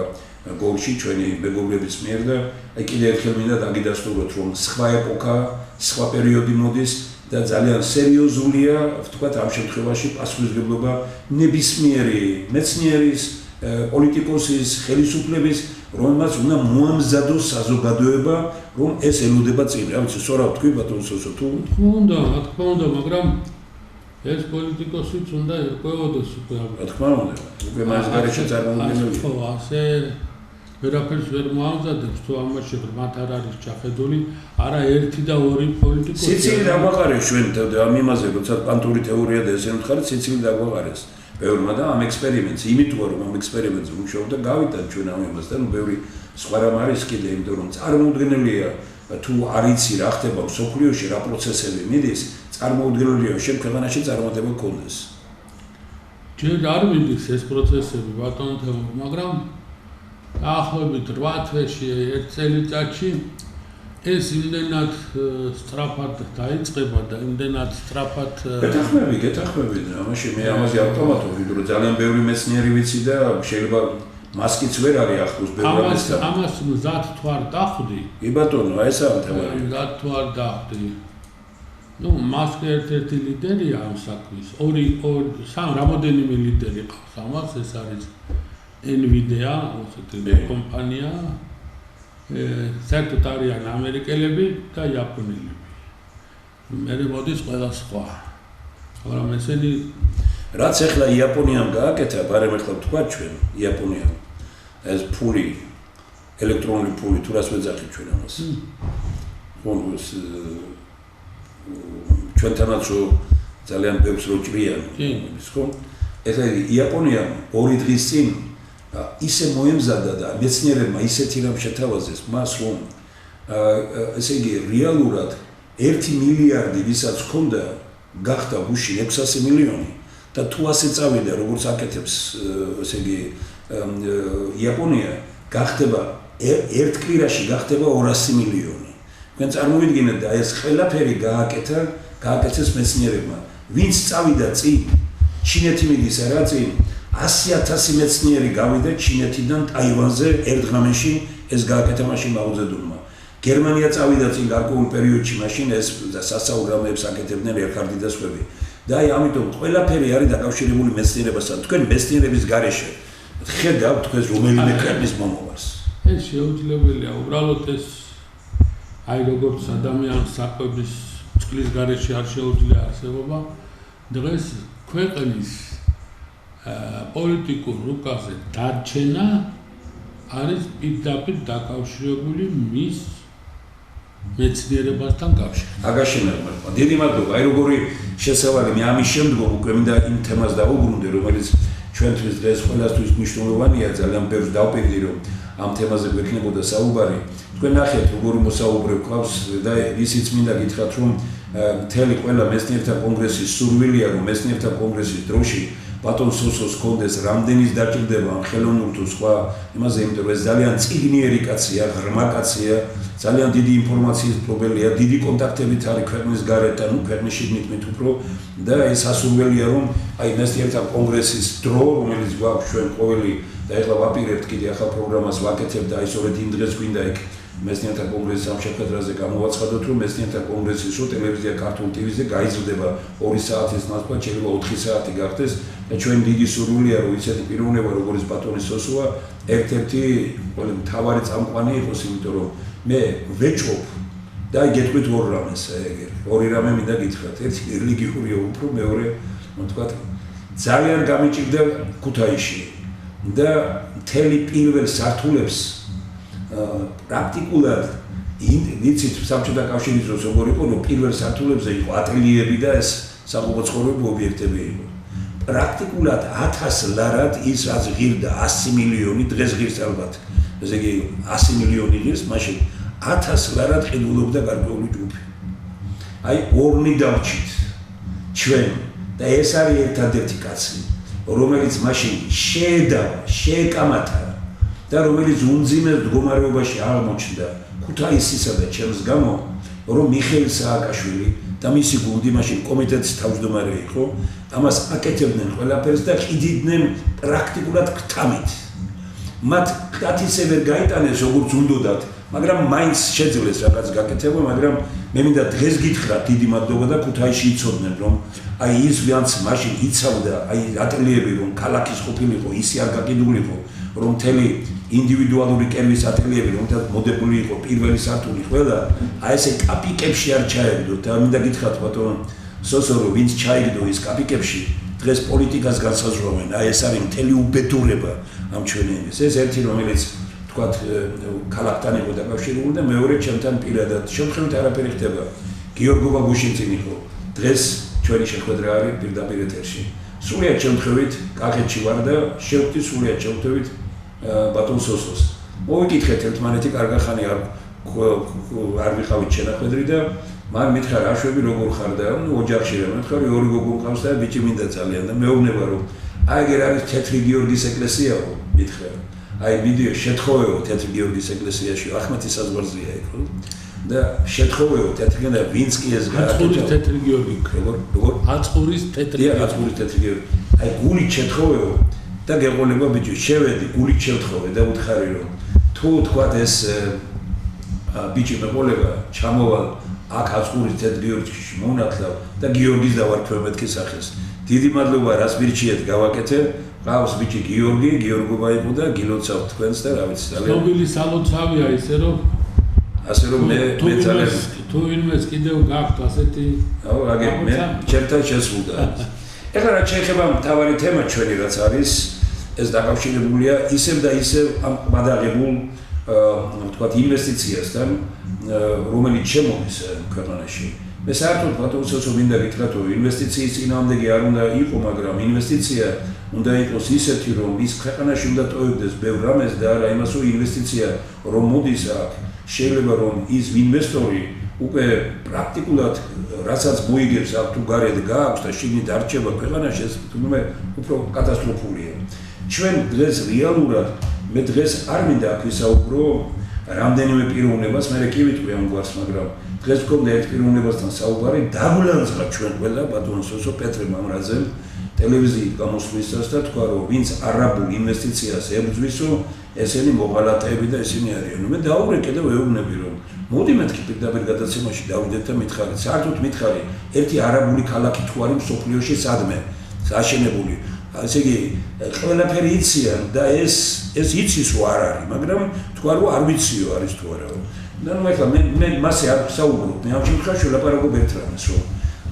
გორში ჩვენი მეგობრების მიერ და აი კიდე ერთხელ მინდა დაგიდასტუროთ, რომ სხვა ეპოქა, სხვა პერიოდი მოდის და ძალიან სერიოზულია, ვთქვათ, ამ შემთხვევაში პასუხისმგებლობა ნებისმიერი მეცნიერის, პოლიტიკოსის, ხელისუფლების, რომელმაც უნდა მოამზადოს საზოგადოება, რომ ეს ელოდება წინ. რა ვიცი, სწორად თქვი ბატონ სოსო თუ? რა თქმა უნდა, მაგრამ ეს პოლიტიკოსიც უნდა ერკვეოდეს უკვე. რა თქმა უნდა, უკვე მას გარეშე წარმოუდგენელია. ხო, ასე ვერაფერს ვერ მოამზადებს, თუ ამაში მათ არ არის ჩახედული, არა ერთი და ორი პოლიტიკოსი. სიცილი დაგვაყარეს ჩვენ ამ იმაზე, როცა კვანტური თეორია და ესე ვთქვათ, სიცილი დაგვაყარეს. ბევრმა და ამ ექსპერიმენტს, იმიტომ რომ ამ ექსპერიმენტზე მუშაობდა, გავიტან ჩვენ ამ იმასთან, ბევრი სხვა რამ არის კიდე, იმიტომ რომ წარმოუდგენელია, თუ არ იცი რა ხდება მსოფლიოში, რა პროცესები მიდის, წარმოუდგენელია შენ ქვეყანაში წარმატება გქონდეს. ჯერ არ მიდის ეს პროცესები ბატონო, მაგრამ დაახლოებით 8 თვეში, 1 წელიწადში ეს იმდენად სწრაფად დაიწყება და იმდენად სწრაფად გეთახმები, ამაში მე ამაზე ავტომატურად ვიდრე რომ ძალიან ბევრი მეცნიერი ვიცი და შეიძლება მასკიც ვერ არის ახლოს ბევრად. ამას მზად თუ არ დახვდი? კი ბატონო, აი ესაა თემარი. მზად თუ არ დახვდი. ნუ მასკი ერთ-ერთი ლიდერია ამ საქმის. სამ რამოდენიმე ლიდერი ყავს ამას, ეს არის NVIDIA, ასეთი კომპანია. საერთოდ არიან ამერიკელები და იაპონელები. მე მოდის ყველა სხვა. მაგრამ ესენი რაც ახლა იაპონიამ გააკეთა, ბარემ ახლა თქვა ჩვენ იაპონიამ ეს ფული, ელექტრონული ფული, თუ რას ვეძახით ჩვენ ამას. ხონოს ჩვენთანაც ძალიან ბევრს რო ჭრიან, ის ხო? ეხლა იაპონიამ 2 დღის წინ ისე მოემზადა და მეცნიერებმა ისეთი რამ შეთავაზეს მას, რომ ესე იგი რეალურად 1 მილიარდი ვისაც ჰქონდა, გახდა გუშინ 600 მილიონი და თუ ასე წავიდა, როგორც აკეთებს, ესე იგი იაპონია, გახდება ერთ კვირაში გახდება 200 მილიონი. თქვენ წარმოვიდგინეთ და ეს ყველაფერი გააკეთეს მეცნიერებმა. ვინც წავიდა წინ, ჩინეთი მიდის არა წინ, 100,000 მეცნიერი გავიდა ჩინეთიდან ტაივანზე ერთ ღამეში ეს გააკეთა მაშინ მაუძედუნმა. გერმანია წავიდა წინ გარკვეულ პერიოდში, მაშინ ეს სასაუბრამეებს აკეთებდნენ ერხარდი და სხვები. და აი ამიტომ ყველაფერი არის დაკავშირებული მეცნიერებასთან. თქვენ მეცნიერების გარეშე ხედავთ თქვენ რომელიმე ქვეყნის მომავალს. ეს შეუძლებელია, უბრალოდ ეს აი როგორც ადამიანს საკვების წყლის გარეშე არ შეუძლია არსებობა, დღეს ქვეყნის პოლიტიკურ რუკაზე დარჩენა არის პირდაპირ დაკავშირებული მის მეცნიერებასთან კავშირში. აგაშენებმა. დიდი მადლობა. აი როგორი შესავალი მე ამის შემდგომ უკვე მინდა იმ თემას დავუბრუნდე, რომელიც ჩვენთვის დღეს ყველასთვის მნიშვნელოვანია, ძალიან ბევრს დავპირდი, რომ ამ თემაზე გვექნებოდა საუბარი. თქვენ ნახეთ, როგორი მოსაუბრე გვყავს და ისიც მინდა გითხრათ, რომ მთელი ყველა მეცნიერთა კონგრესის სურვილია, რომ მეცნიერთა კონგრესის დროში ბატონ სოსოს კონდეს რამდენის დაჭირდება ხელოვნურ თუ სხვა იმაზე, იმიტომ რომ ეს ძალიან წიგნიერი კაცია, ღრმა კაცია, ძალიან დიდი ინფორმაციის მფლობელია, დიდი კონტაქტებით არის ქვეყნის გარეთ და ქვეყნის შიგნით მით უფრო და ეს ასურველია, რომ აი მეცნიერთა კონგრესის დრო, რომელიც გვაქვს ჩვენ ყოველი და ეხლა ვაპირებთ კიდე ახალ პროგრამას ვაკეთებთ და აი სწორედ იმ დღეს გვინდა იქ მეცნიერთა კონგრესის ამ შეხვედრაზე გამოვაცხადოთ, რომ მეცნიერთა კონგრესის ტელევიზია ქართულ ტივიზე გაიზრდება 2 საათის ნაცვლად, შეიძლება 4 საათი გახდეს და ჩვენ დიდი სურვილია, რომ ისეთი პიროვნება, როგორც ბატონი სოსოა, ერთ-ერთი მთავარი წამყვანი იყოს, იმიტომ რომ მე ვეჭვობ და გეტყვით ორ რამეს, ორი რამე მინდა გითხრათ. ერთი რელიგიურია უფრო, მეორე, ვთქვათ, ძალიან გამიჭირდა ქუთაისში და მთელი პირველ სართულებს პრაქტიკულად იცით საბჭოთა კავშირის დროს როგორ იყო, რომ პირველ სართულებზე იყო ატელიეები და ეს საყოფაცხოვრებო ობიექტები იყო. პრაქტიკულად 1000 ლარად ის რაც ღირდა 100 მილიონი, დღეს ღირს ალბათ. ესე იგი 100 მილიონი ღირს, მაშინ 1000 ლარად ყიდულობდა გარკვეული ჯგუფი. აი ორნი დავჭით ჩვენ და ეს არის ერთადერთი კაცი, რომელიც მაშინ შეედავა, შეეკამათა და რომელიც უმძიმეს მდგომარეობაში აღმოჩნდა ქუთაისისა და ჩემს გამო, რომ მიხეილ სააკაშვილი და მისი გუნდი მაშინ კომიტეტის თავმჯდომარე იყო, ამას აკეთებდნენ ყველაფერს და ყიდიდნენ პრაქტიკულად ქთამით. მათ კათისე ვერ გაიტანეს როგორც უნდათ, მაგრამ მაინც შეძლეს რაღაც გაკეთება, მაგრამ მე მინდა დღეს გითხრათ დიდი მადლობა და ქუთაისში იცოდნენ, რომ აი ის ვიანც მაშინ იცავდა, აი ატელიეები რომ ქალაქის ყოფილიყო, ისი არ გაკიდულიყო, რომ მთელი ინდივიდუალური კერვის ატელიეები, რომელთაც მოდებული იყო პირველი სართული ყველა, აი ესე კაპიკებში არ ჩაეგდო და მინდა გითხრათ ბატონ სოსო, რომ ვინც ჩაიგდო ის კაპიკებში, დღეს პოლიტიკას განსაზღვრავენ, აი ეს არის მთელი უბედურება ამ ჩვენი იმის. ეს ერთი რომელიც თქვათ ქალაქთან იყო დაკავშირებული და მეორე ჩემთან პირადად შემთხვევით არაფერი ხდება. გიორგო ბაგუშინცინი იყო. დღეს ჩვენი შეხვედრა არის პირდაპირ ეთერში. სრულიად შემთხვევით კახეთში ვარ და შევხვდი სრულიად შემთხვევით ბატონ სოსოს. მოვიკითხეთ ერთმანეთი კარგახანი არ ვიყავით შეხვედრი და მან მითხრა რა შვები როგორ ხარ და ოჯახში რა მითხრა ორი გოგო მყავს და ბიჭი მინდა ძალიან და მეუბნება რომ აი ეგ არის თეთრი გიორგის ეკლესიაო მითხრა. აი ვიდეო შეთხოვეო თეთრი გიორგის ეკლესიაში ახმეთის საზღვარზეა იქ ხო და შეთხოვეო თეთრი და ვინც კი ეს გააკეთა თეთრი გიორგი როგორ აწყურის თეთრი გიორგი აი გულით შეთხოვეო და გეყოლება ბიჭი შევედი გულით შეთხოვე და უთხარი რომ თუ თქვათ ეს ბიჭი მეყოლება ჩამოვალ აქ აწყურის თეთრი გიორგიში მონათლავ და გიორგის დავარქვევ მეთქი სახეს დიდი მადლობა რას ვირჩიეთ გავაკეთე ყავს ბიჭი გიორგობა იყო და გილოცავ თქვენს და რა ვიცი ძალიან მობილი სალოცავია ისე რომ მე ძალიან თუ ვინმეს კიდევ გაქვთ ასეთი მე ჩემთან შესულდა ეხლა რა შეიძლება მთავარი თემა ჩვენი რაც არის ეს დაკავშირებულია ისევ და ისევ ამ მადაღებულ ვთქვათ ინვესტიციასთან რომელიც შემოდის ქვეყანაში მე საერთოდ ბატონსო მინდა გითხრათ რომ ინვესტიციის წინააღმდეგი არ უნდა იყო მაგრამ ინვესტიცია უნდა იყოს ისეთი რომ ის ქვეყანაში უნდა ტოვებდეს ბევრ რამეს და არა იმას რომ ინვესტიცია რომ მოდის აქ შეიძლება რომ ის ინვესტორი უკვე პრაქტიკულად რასაც მოიგებს აქ თუ გარეთ გააქვს და შიგნით არჩევა ქვეყანაში ეს თუმცა უფრო კატასტროფულია ჩვენ დღეს რეალურად მე დღეს არ მინდა აქ ვისაუბრო რამდენიმე პიროვნებას მე კი ვიტყვი ამ გვარს მაგრამ დღეს გქონდა ერთ პიროვნებასთან საუბარი დაგულანძღა ჩვენ ყველა ბატონ სოსო პეტრე მამრაძემ ტელევიზიით გამოსვლისას და თქვა რომ ვინც არაბულ ინვესტიციას ებრძვისო ესენი მოღალატეები და ესენი არიან მე დაურე კიდევ ეუბნები რომ მოდი მეთქი პირდაპირ გადაცემაში დავიდეთ და მითხარი საერთოდ მითხარი ერთი არაბული ქალაქი თუ არის მსოფლიოში სადმე აშენებული ასე იგი ყველაფერი იციან და ეს იცის რომ არ არის მაგრამ თქვა რომ არ ვიციო არის თუ არა და ნუ ეხლა მე მასე არ ვსაუბრობ, მე ამ შემთხვევაში ვლაპარაკობ ერთ რამეს, რომ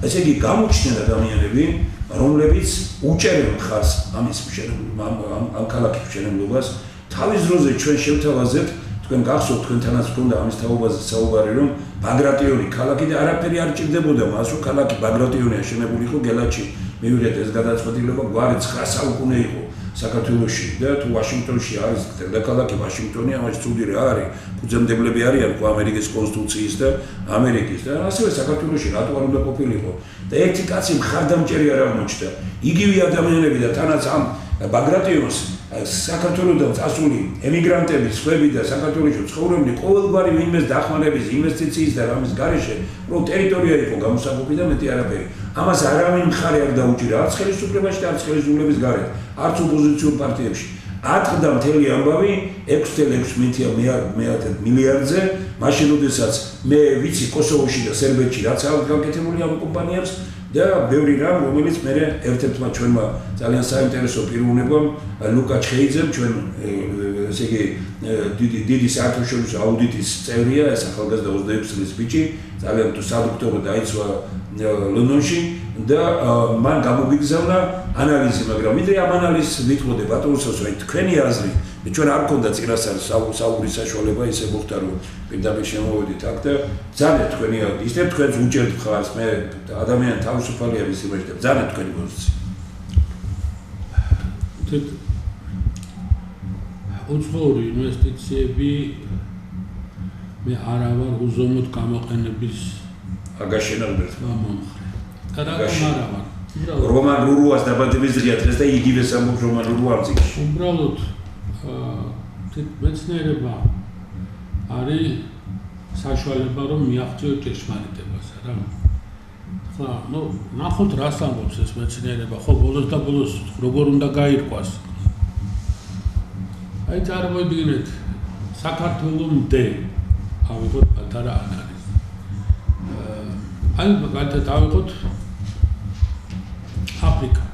ესე იგი გამოჩნდნენ ადამიანები, რომლებიც უჭერენ მხარს ამის ამ ქალაქის მშენებლობას, თავის დროზე ჩვენ შევთავაზებთ, თქვენ გახსოვთ თქვენთანაც გქონდა ამის თაობაზე საუბარი, რომ ბაგრატიონი ქალაქი და არაფერი არ ჭირდებოდა მას, რომ ქალაქი ბაგრატიონი აშენებული იყო გელათში. მივიღეთ ეს გადაწყვეტილება გვარი 9 საუკუნე იყო საქართველოში და თუ ვაშინგტონში არის დედაქალაქი ვაშინგტონი, ამაში ცუდი რა არის, ფუძემდებლები არიან ხო ამერიკის კონსტიტუციის და ამერიკის და ასევე საქართველოში რატო არ უნდა ყოფილიყო და ერთი კაცი მხარდამჭერი არ აღმოჩნდა. იგივე ადამიანები და თანაც ამ ბაგრატიონს საქართველოსთან წასული ემიგრანტები, სხვები და საქართველოში ცხოვრობდნენ ყოველგვარი ვინმეს დახმარების, ინვესტიციის და რამის გარეშე, რომ ტერიტორია იყო გამოსაგები და მეტი არაფერი. ამას არავინ მხარე არ დაუჭირა, არც ხელისუფლებაში და არც ხელისუფლების გარეთ, არც ოპოზიციურ პარტიებში. ატყდა მთელი ამბავი 6.6 მილიარდზე, მაშინ როდესაც მე ვიცი კოსოვოში და სერბეთში რაც არის გაკეთებული ამ კომპანიებს და ბევრი რამ, რომელიც მე ერთ-ერთმა ჩვენმა ძალიან საინტერესო პიროვნებამ ლუკა ჩხეიძემ, ჩვენ ესე იგი დიდი საერთაშორისო აუდიტის წევრია, ეს ახალგაზრდა 26 წლის ბიჭი, ძალიან თუ სადოქტორო დაიცვა ლონდონში და მან გამოგიგზავნა ანალიზი, მაგრამ ვიდრე ამ ანალიზს ვითხოვდე ბატონოსოს, რომ თქვენი აზრი, ჩვენ არ გქონდა წინასწარ საუბრის საშუალება, ისე მოხდა, რომ პირდაპირ შემოვედით აქ და ძალიან თქვენი აზრი, ისე თქვენს უჭერთ მხარს, მე ადამიანი თავისუფალია ვის იმაში და ძალიან თქვენი პოზიცია. უცხოური ინვესტიციები მე არა ვარ უზომოდ გამოყენების აგაშენებთ მომხრე. და რატომ არა ვარ? რომან რურუას დაბადების დღეა დღეს და იგივეს ამბობს რომან რურუამზე. უბრალოდ მეცნიერება არის საშუალება რომ მიაღწიო ჭეშმარიტებას რა. ხა, ნუ ნახოთ რას ამბობს ეს მეცნიერება, ხო ბოლოს და ბოლოს როგორ უნდა გაირკვას. აი წარმოვიდგინეთ საქართველომდე ავიღოთ პატარა ანალიზი. აი მაგალითად ავიღოთ აფრიკა.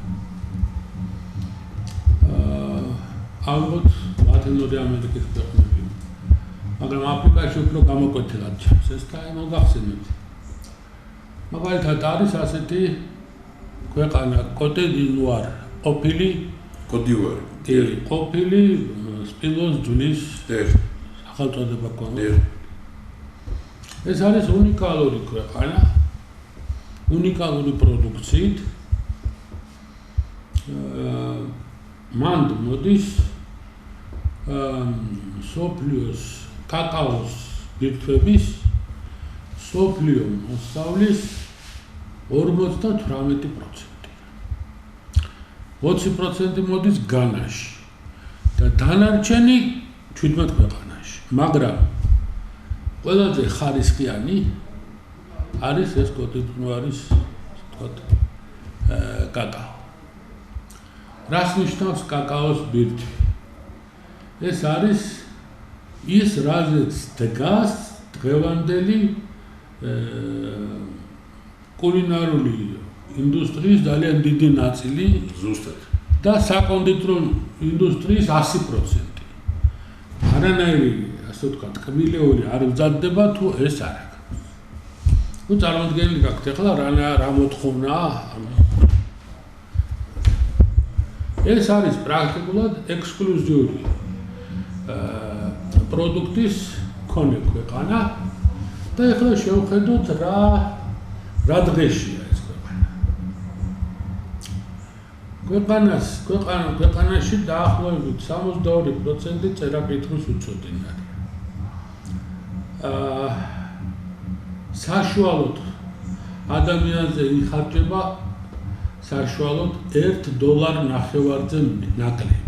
ავიღოთ ლათინური ამერიკის ქვეყნები. მაგრამ აფრიკაში უფრო გამოკვეთილად ჩანს ეს და მოგახსენებთ. მაგალითად არის ასეთი ქვეყანა კოტე-დ'ივუარი, ყოფილი კოტე-დ'ივუარი. ყოფილი სპილოს ძვლის სახელწოდება ქონდა. ეს არის უნიკალური ქვეყანა, უნიკალური პროდუქციით. მან მოდის სოფლიოს კაკაოს ბირთვების სოფლიო მოსავლის 58%. 20% მოდის განაში და დანარჩენი 17 ქვეყანაში. მაგრამ ყველაზე ხარისხიანი არის ეს კოტე-დ'ივუარის თქვათ კაკაო. რას ნიშნავს კაკაოს ბირთვი? ეს არის ის რაზეც დგას დღევანდელი კულინარული ინდუსტრიის ძალიან დიდი ნაწილი ზუსტად და საკონდიტრო ინდუსტრიის 100%. არანაირი, ასე ვთქვათ, კმილეული არ მზადდება თუ ეს არ აქვს. ნუ წარმოიდგინეთ გაქვთ ახლა რა მოთხოვნაა ეს არის პრაქტიკულად ექსკლუზიური პროდუქტის მქონე ქვეყანა და ახლა შევხედოთ რა დღეშია ეს ქვეყანა. ქვეყანაში დაახლოებით 62% წერა-კითხვის უცოდინი არის. საშუალოდ ადამიანზე იხარჯება საშუალოდ $1.50-ზე ნაკლები.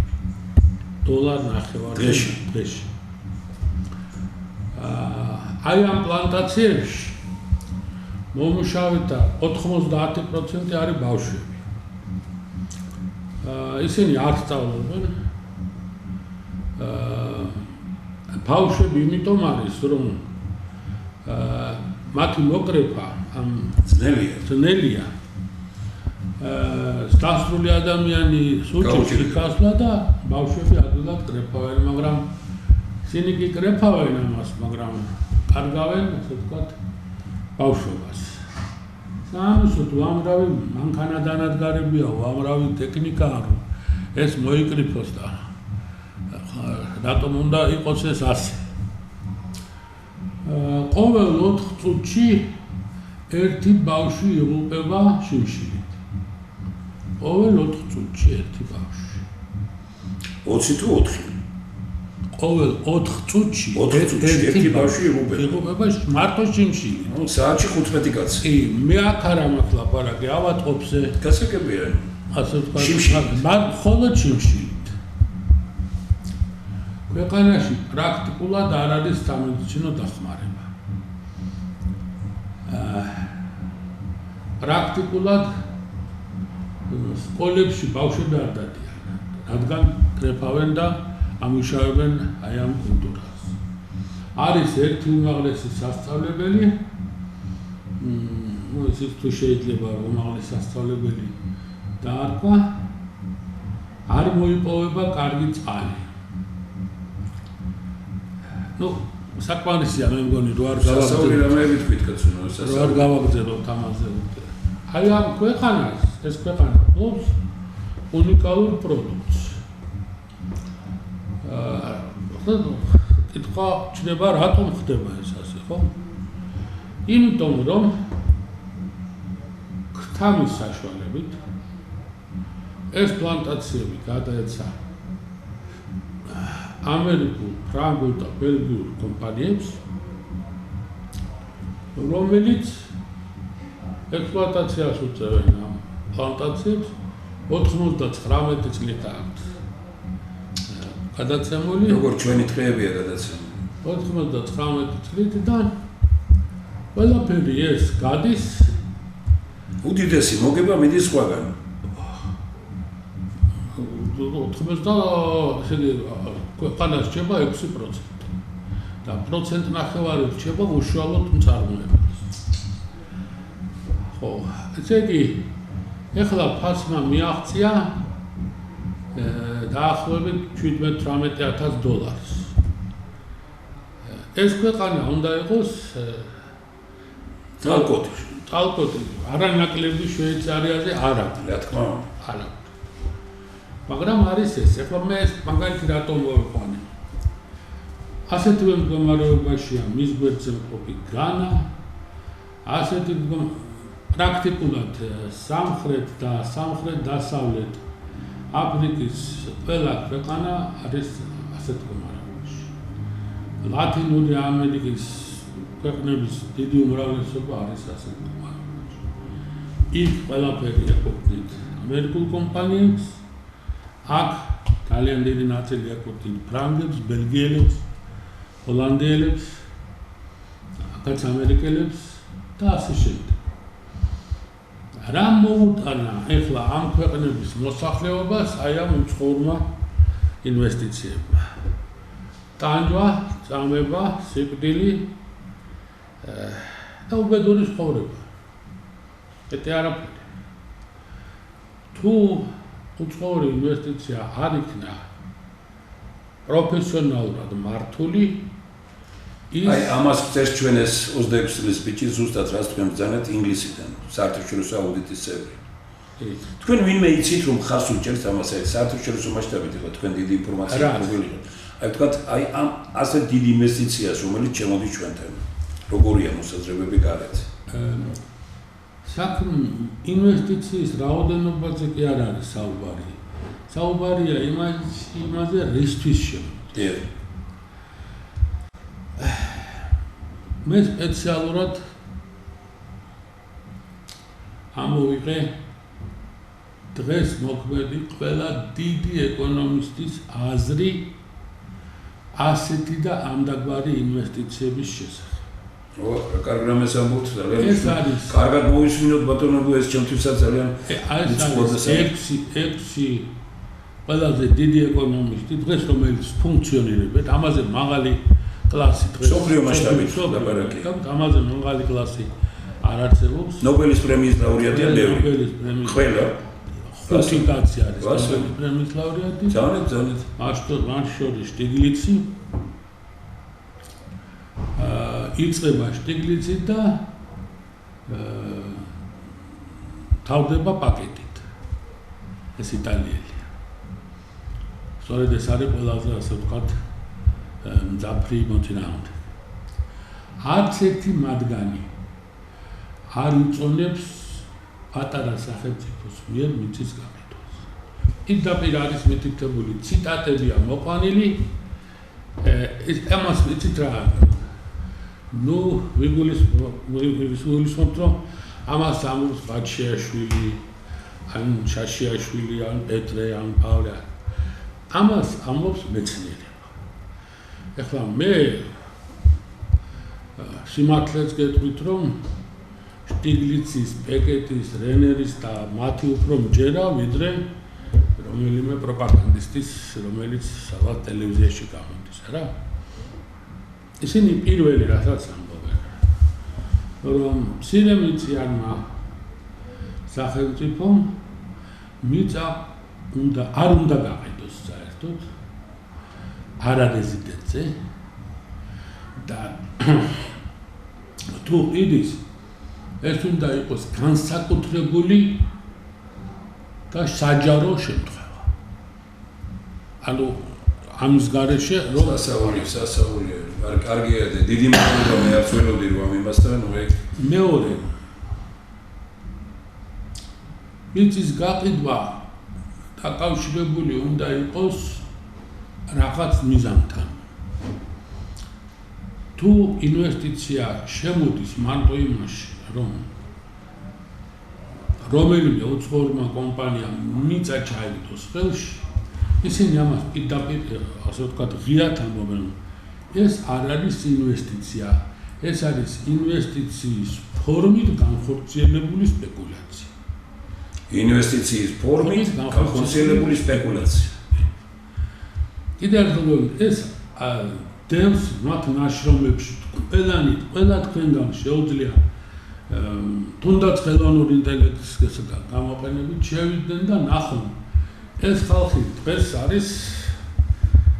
$1.50 დღეში. აი ამ პლანტაციებში მომუშავეთა 90% არის ბავშვები. ისინი არ სწავლობენ. ბავშვები იმიტომ არის, რომ მათი მოკრეფა ამ ძნელია. დასრული ადამიანი სუჭში გასვლა და ბავშვები ადვილად კრეფავენ, მაგრამ ისინი კი კრეფავენ ამას, მაგრამ კარგავენ, ასე ვთქვათ, ბავშვობას. სამისოთ უამრავი მანქანადანადგარებია, უამრავი ტექნიკაა, რომ ეს მოიკრიფოს და რატომ უნდა იყოს ეს ასე. ყოველ 4 წუთში ერთი ბავშვი იღუპება შიმშილით. ყოველ 4 წუთში ერთი ბავშვი. 20 თუ 4? ყოველ 4 წუთში ერთი ბავშვი იღუპება მარტო შიმშილით. ნუ საათში 15 კაცი. კი, მე აქ არ ამაქვს ლაპარაკი, ავატყობზე. გასაგებია. ასე ვთქვათ, მხოლოდ შიმშილით. ქვეყანაში პრაქტიკულად არ არის სამედიცინო დახმარება. პრაქტიკულად სკოლებში ბავშვები არ დადიან, რადგან კრეფავენ და ამუშავებენ აი ამ კულტურას. არის ერთი უმაღლესი სასწავლებელი, ეს თუ შეიძლება უმაღლესი სასწავლებელი დაარქვა, არ მოიპოვება კარგი წყალი. ნუ საკმარისია მე მგონი რო არ გავაგზავნოთ ამაზე. აი ამ ქვეყანას, ეს ქვეყანა ფლობს უნიკალურ პროდუქტს. კითხვა ჩნდება, რატომ ხდება ეს ასე, ხო? იმიტომ რომ ქთამის საშუალებით ეს პლანტაციები გადაეცა ამერიკულ, ფრანგულ და ბელგიურ კომპანიებს, რომელიც ექსპლუატაციას უწევენ ამ პლანტაციებს 99 წლით აქვს გადაცემული. როგორ ჩვენი დღეებია გადაცემული? 99 წლით და ყველაფერი ეს გადის უდიდესი მოგება მიდის სხვაგან. 90 ქვეყანას რჩება 6% და 1.5% რჩება უშუალოდ მწარმოებელს. ხო, ესე იგი, ეხლა ფასმა მიაღწია დაახლოებით $17-18. ეს ქვეყანა უნდა იყოს წალკოტი, არანაკლები შვეიცარიაზე არა. რა თქმა უნდა. არა. მაგრამ არის ეს, ეხლა მე ეს მაგალითი რატომ მოვიყვანე. ასეთივე მდგომარეობაშია მის გვერდზე მყოფი განა, ასეთი პრაქტიკულად სამხრეთ და სამხრეთ-დასავლეთ აფრიკის ყველა ქვეყანა არის ასეთ მდგომარეობაში. ლათინური ამერიკის ქვეყნების დიდი უმრავლესობა არის ასეთ მდგომარეობაში. იქ ყველაფერი ეკუთვნით ამერიკულ კომპანიებს, აქ ძალიან დიდი ნაწილი ეკუთვნით ფრანგებს, ბელგიელებს, ჰოლანდიელებს, აქაც ამერიკელებს და ასე შემდეგ. რა მოუტანა ეხლა ამ ქვეყნების მოსახლეობას აი ამ უცხოურმა ინვესტიციებმა? ტანჯვა, წამება, სიკვდილი და უბედური ცხოვრება. ეტე არაფერი. თუ უცხოური ინვესტიცია არ იქნა პროფესიონალურად მართული, აი ამას წერს ჩვენ ეს 26 წლის ბიჭი ზუსტად რას თქვენ ბრძანეთ ინგლისიდან, საერთაშორისო აუდიტის წევრი. თქვენ ვინმე იცით რომ ხარს უჭერს ამას აი საერთაშორისო მასშტაბით იყო თქვენ დიდი ინფორმაცია მოგილიღეთ. აი თქვათ აი ამ ასე დიდი ინვესტიციას რომელიც შემოდის ჩვენთან. როგორია მოსაზრებები გარეთ? საქმე ინვესტიციის რაოდენობაზე კი არ არის საუბარი. საუბარია იმაზე რისთვის შემოდის. მე სპეციალურად ამოვიღე დღეს მოქმედი ყველა დიდი ეკონომისტის აზრი ასეთი და ამდაგვარი ინვესტიციების შესახებ. კარგად ამბობთ ძალიან. ეს არის. კარგად მოვისმინოთ ბატონო, ეს ჩემთვისაც ძალიან ექვსი ყველაზე დიდი ეკონომისტი დღეს რომელიც ფუნქციონირებენ, ამაზე მაღალი კლასი დღეს. სოფლიო მასშტაბით ლაპარაკი. ამაზე მაღალი კლასი არ არსებობს. ნობელის პრემიის ლაურეატია ბევრი. ნობელის პრემიის. ყველა. ხუთი კაცი არის ნობელის პრემიის ლაურეატი. ძალიან. მათ შორის შტიგლიცი. იწყება შტიგლიცი და თავდება პაკეტით. ეს იტალიელია. სწორედ ეს არის ყველაზე ასე ვთქვათ მძაფრი მოწინააღმდეგე. არც ერთი მათგანი არ იწონებს პატარა სახელმწიფოს მიერ მიწის გაყიდვას. პირდაპირ არის მითითებული ციტატებია მოყვანილი. ამას ვიცით რა. ნუ ვიგულისხმობთ რომ ამას ამბობს ბაჩიაშვილი, ან შაშიაშვილი, ან პეტრე, ან პავლე. ამას ამბობს მეცნიერება. ეხლა მე სიმართლეს გეტყვით რომ შტიგლიცის, პეკეტის, რენერის და მათი უფრო მჯერა ვიდრე რომელიმე პროპაგანდისტის, რომელიც სავალ ტელევიზიაში გამოდის რა. ისინი პირველი რასაც ამბობენ რომ სირემიციანმა სახელმწიფომ მიწა არ უნდა გაყიდოს საერთოდ არარეზიდენტზე და თუ იდის ეს უნდა იყოს განსაკუთრებული და საჯარო შემთხვევა. ანუ ამის გარეშე რომ სასაული კარგია და დიდი მადლობა მე არ ვცდილობდი რომ იმასთან მეორე მიწის გაყიდვა დაკავშირებული უნდა იყოს რაღაც მიზანთან. თუ ინვესტიცია შემოდის მარტო იმაში რომ რომელიმე უცხოურმა კომპანიამ მიწა ჩაიგდოს ხელში, ისინი ამას პირდაპირ ასე ვთქვათ ღიად ამბობენ. ეს არ არის ინვესტიცია, ეს არის ინვესტიციის ფორმით განხორციელებული სპეკულაცია. ინვესტიციის ფორმით განხორციელებული სპეკულაცია. კიდევ ერთხელ ეს დევს მათ ნაშრომებში ყველა თქვენგან შეუძლია თუნდაც ხელოვნური ინტელექტის გამოყენებით შევიდნენ და ნახონ ეს ხალხი დღეს არის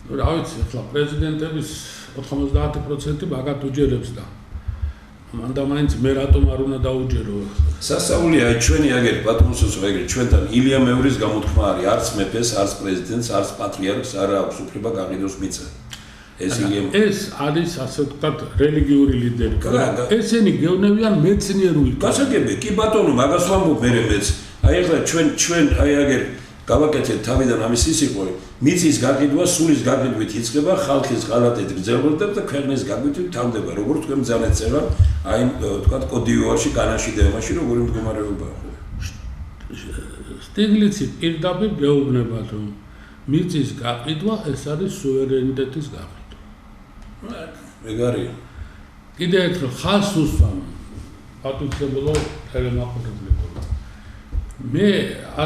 რა ვიცი ახლა პრეზიდენტების 90% მაგათ უჯერებს და მანდა მაინც მე რატომ არ უნდა დაუჯერო სასაულია ჩვენი აგერ პატრონსოს ეგრე ჩვენთან ილია მეურის გამოთქმა არის არც მეფეს არც პრეზიდენტს არც პატრიარქს არ აქვს უფლება გაყიდოს მიწა ეს არის ასე ვთქვათ რელიგიური ლიდერი ესენი გევნებიან მეცნიერული გასაგები კი ბატონო მაგას ვამბობ მე მეც აი ახლა ჩვენ აი აგერ გავაკეთეთ თავიდან ამის ის იყო მიწის გაყიდვა სულის გაყიდვით იწყება ხალხის ღალატით გრძელდება და ქვეყნის გაყიდვით თავდება როგორც თქვენ ძალიან წერა აი ვთქვათ კოდივუარში განაში და ამაში როგორი მდგომარეობაა სტიგლიცი პირდაპირ გეუბნება რომ მიწის გაყიდვა ეს არის სუვერენიტეტის გაყიდვა მეგარია კიდევ ერთხელ ხას უსვამ პატუცებულო ტელემაყურებლებო მე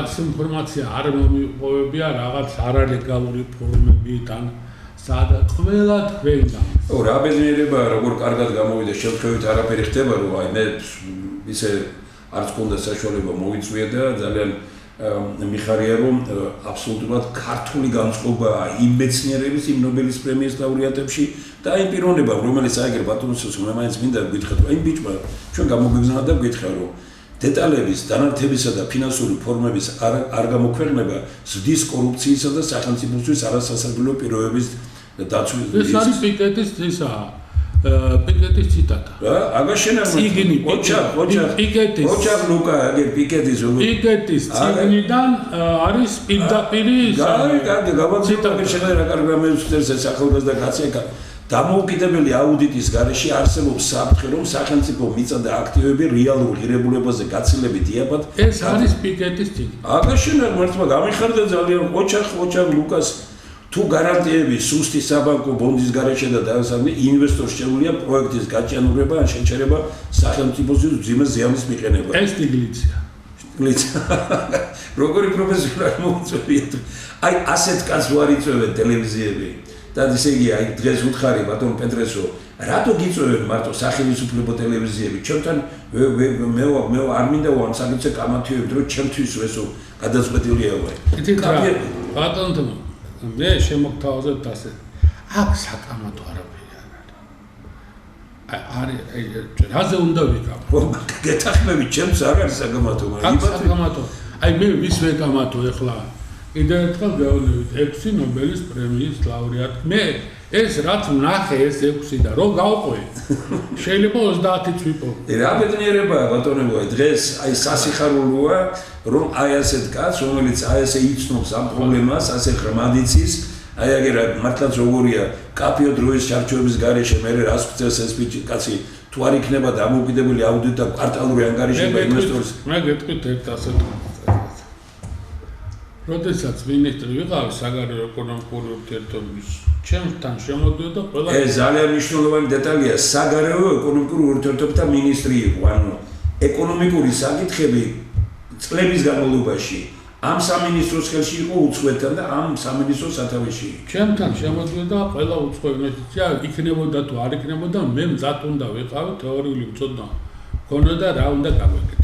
ეს ინფორმაცია არ მომიპოვებია რაღაც არალეგალური ფორმებით ან სადაც ყველა თქვენგან რა ბედნიერება როგორ კარგად გამოვიდა შემთხვევით არაფერი ხდება რომ აი მე ისე არც კონდა საშუალება მოვიწვია და ძალიან მიხარია რომ აბსოლუტურად ქართული განწყობა იმ მეცნიერების იმ ნობელის პრემიის ლაურეატებში და იმ პიროვნებამ რომელიც აიგერ ბატონსოს მე მაინც მინდა გითხრათ რომ იმ ბიჭმა ჩვენ გამოგეგზავნა და გითხრა რომ დეტალების დანართებისა და ფინანსური ფორმების არ გამოქვეყნება ზრდის კორუფციისა და სახელმწიფოსთვის არასასარგებლო პირობების დაცვის ეს არის პიკეტის პიკეტის ციტატა რა აგაშენა ოჩა ლუკა აგერ პიკეტის პიკეტის ციგნიდან არის პირდაპირი კარგი გავაციტე შეიძლება რა კარგი გამოსწრეს ეს ახალგაზრდა კაცი დამოუკიდებელი აუდიტის გარეშე არსებობს საფრთხე რომ სახელმწიფო მიწა და აქტივები რეალურ ღირებულებაზე გაცილებით იაფად ეს არის პიკეტის ციგნი აგაშენა მართლა გამიხარდა ძალიან ოჩა ლუკას თუ გარანტიები სუსტი საბანკო ბონდის გარეშე და დასაბამი ინვესტორს შეუძლია პროექტის გაჭიანურება ან შეჩერება სახელმწიფოსთვის მძიმე ზიანის მიყენება ეს სტიგლიცია როგორი პროფესიონალი მოუწევიათ აი ასეთ კაცს ვარ იწვევენ ტელევიზიები და ისე იგი აი დღეს უთხარი ბატონ პეტრესო რატო გიწვევენ მარტო სახელმწიფო ტელევიზიები ჩვენთან მე არ მინდა ვარ საკითხზე კამათიებთ რომ ჩემთვის ესო გადაწყვეტილია ვარ ბატონო მე შემოგთავაზებთ ასე აქ საკამათო არაფერი არ არის რაზე უნდა ვიკავო? გეთახმები, ჩემს არ არის საგამათო, მაგრამ საგამათო. მე ვის ვეკამათო ახლა? კიდევ ერთხელ გავუნივით 6 ნობელის პრემიის ლაურეატი. მე ეს რაც ვნახე ეს 6 და რო გავყვე. შეიძლება 30-იც ვიპოვო. რა ბედნიერებაა ბატონებო, დღეს აი სასიხარულოა, რომ აი ასეთ კაცს, რომელიც აი ესე იცნობს ამ პრობლემას, ასე ღრმად იცის, აი აგერა მართლაც როგორია, კაფეო დროის ჩარჩოების გარეშე მე რას ვწევს ეს კაცი თუ არ იქნება დამოუკიდებელი აუდიტ და კვარტალური ანგარიშება ინვესტორის. მე გეტყვით ერთ ასეთ როდესაც მინისტრი ვიყავ საგარეო ეკონომიკური ურთიერთობების ჩემთან შემოდიოდა ყველა ეს ძალიან მნიშვნელოვანი დეტალია საგარეო ეკონომიკური ურთიერთობათა მინისტრი იყო ანუ ეკონომიკური საკითხები წლების განმავლობაში ამ სამინისტროს ხელში იყო უცხოეთთან და ამ სამინისტროს სათავეში ჩემთან შემოდიოდა ყველა უცხო ინვესტიცია იქნებოდა თუ არ იქნებოდა მე მზად უნდა ვიყავი თეორიული მწოდნა მქონოდა რა უნდა გავაკეთო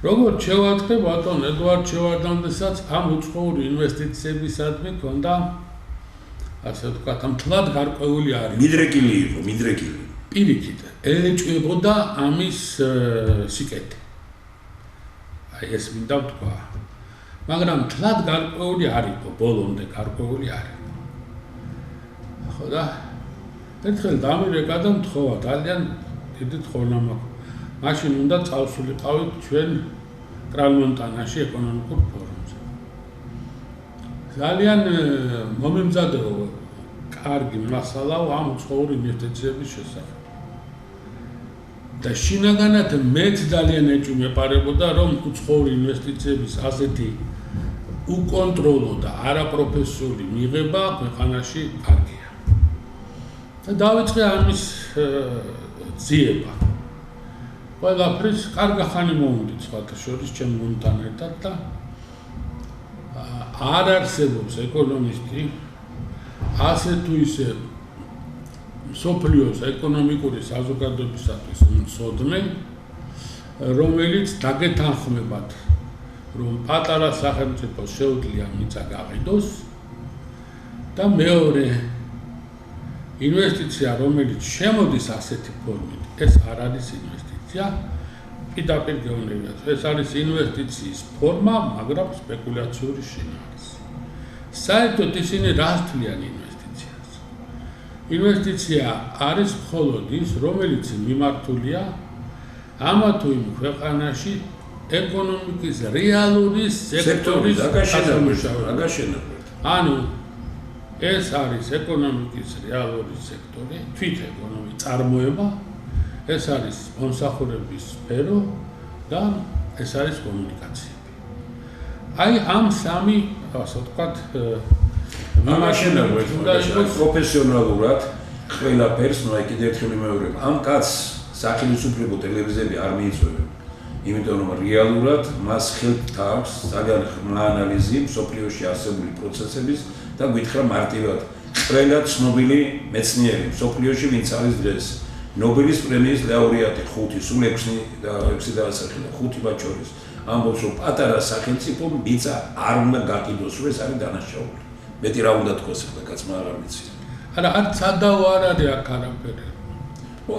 როგორც შევაწყე ბატონ ედვარდ შევარდანძესაც ამ უცხოური ინვესტიციებისადმი ქონდა ასე ვთქვათ მთლად გარკვეული არის მიდრეკილი იყო მიდრეკილი პირიქით ეჭვებოდა ამის სიკეთე აი ეს მინდა ვთქვა მაგრამ მთლად გარკვეული არ იყო ბოლომდე გარკვეული არ იყო ხო და ერთხელ დამირეკა და მთხოვა ძალიან დიდი თხოვნა მაქვს მაშინ უნდა წავსულიყავით ჩვენ კრალმონტანაში ეკონომიკურ ფორუმზე. ძალიან მომემზადებო კარგი მასალაა ამ უცხოური ინვესტიციების შესახებ. და შინაგანად მეც ძალიან ეჭვმეპარებოდა რომ უცხოური ინვესტიციების ასეთი უკონტროლო და არაპროფესიული მიღება ქვეყანაში კარგია. და დავიწყე ამის ძიება. ყველაფრის კარგახანი მოვიდით სხვათა შორის ჩემ გუნდთან ერთად და არ არსებობს ეკონომისტი ასე თუ ისე მსოფლიოს ეკონომიკური საზოგადოებისათვის მცოდნე რომელიც დაგეთანხმებათ რომ პატარა სახელმწიფოს შეუძლია მიწა გაყიდოს და მეორე ინვესტიცია რომელიც შემოდის ასეთი ფორმით ეს არ არის ინვესტიცია პირდაპირ გეუბნებით ეს არის ინვესტიციის ფორმა მაგრამ სპეკულაციური შინაარსი საერთოდ ისინი რას თვლიან ინვესტიციას ინვესტიცია არის მხოლოდ ის რომელიც მიმართულია ამა თუ იმ ქვეყანაში ეკონომიკის რეალური სექტორის გაშენება ანუ ეს არის ეკონომიკის რეალური სექტორი თვით ეკონომიკის წარმოება ეს არის მომსახურების სფერო და ეს არის კომუნიკაციები. აი ამ სამი ასე ვთქვათ მაშინაა პროფესიონალურად ყველაფერს ნუ კიდევ ერთხელ მეორე ამ კაცს სახელმწიფო ტელევიზიები არ მიიწვევენ. იმიტომ რომ რეალურად მას ხელთ აქვს ძალიან ღრმა ანალიზი მსოფლიოში არსებული პროცესების და გითხრა მარტივად ყველა ცნობილი მეცნიერი მსოფლიოში ვინც არის დღეს ნობელის პრემიის ლაურეატი 5 სულ 6 დაასახელა 5 მათ შორის ამბობს რომ პატარა სახელმწიფო მიწა არ უნდა გაკიდოს რომ ეს არის დანაშაული მეტი რა უნდა თქვას ახლა კაცმა არ ვიცი არა არ ცადაო არ არის აქ არაფერი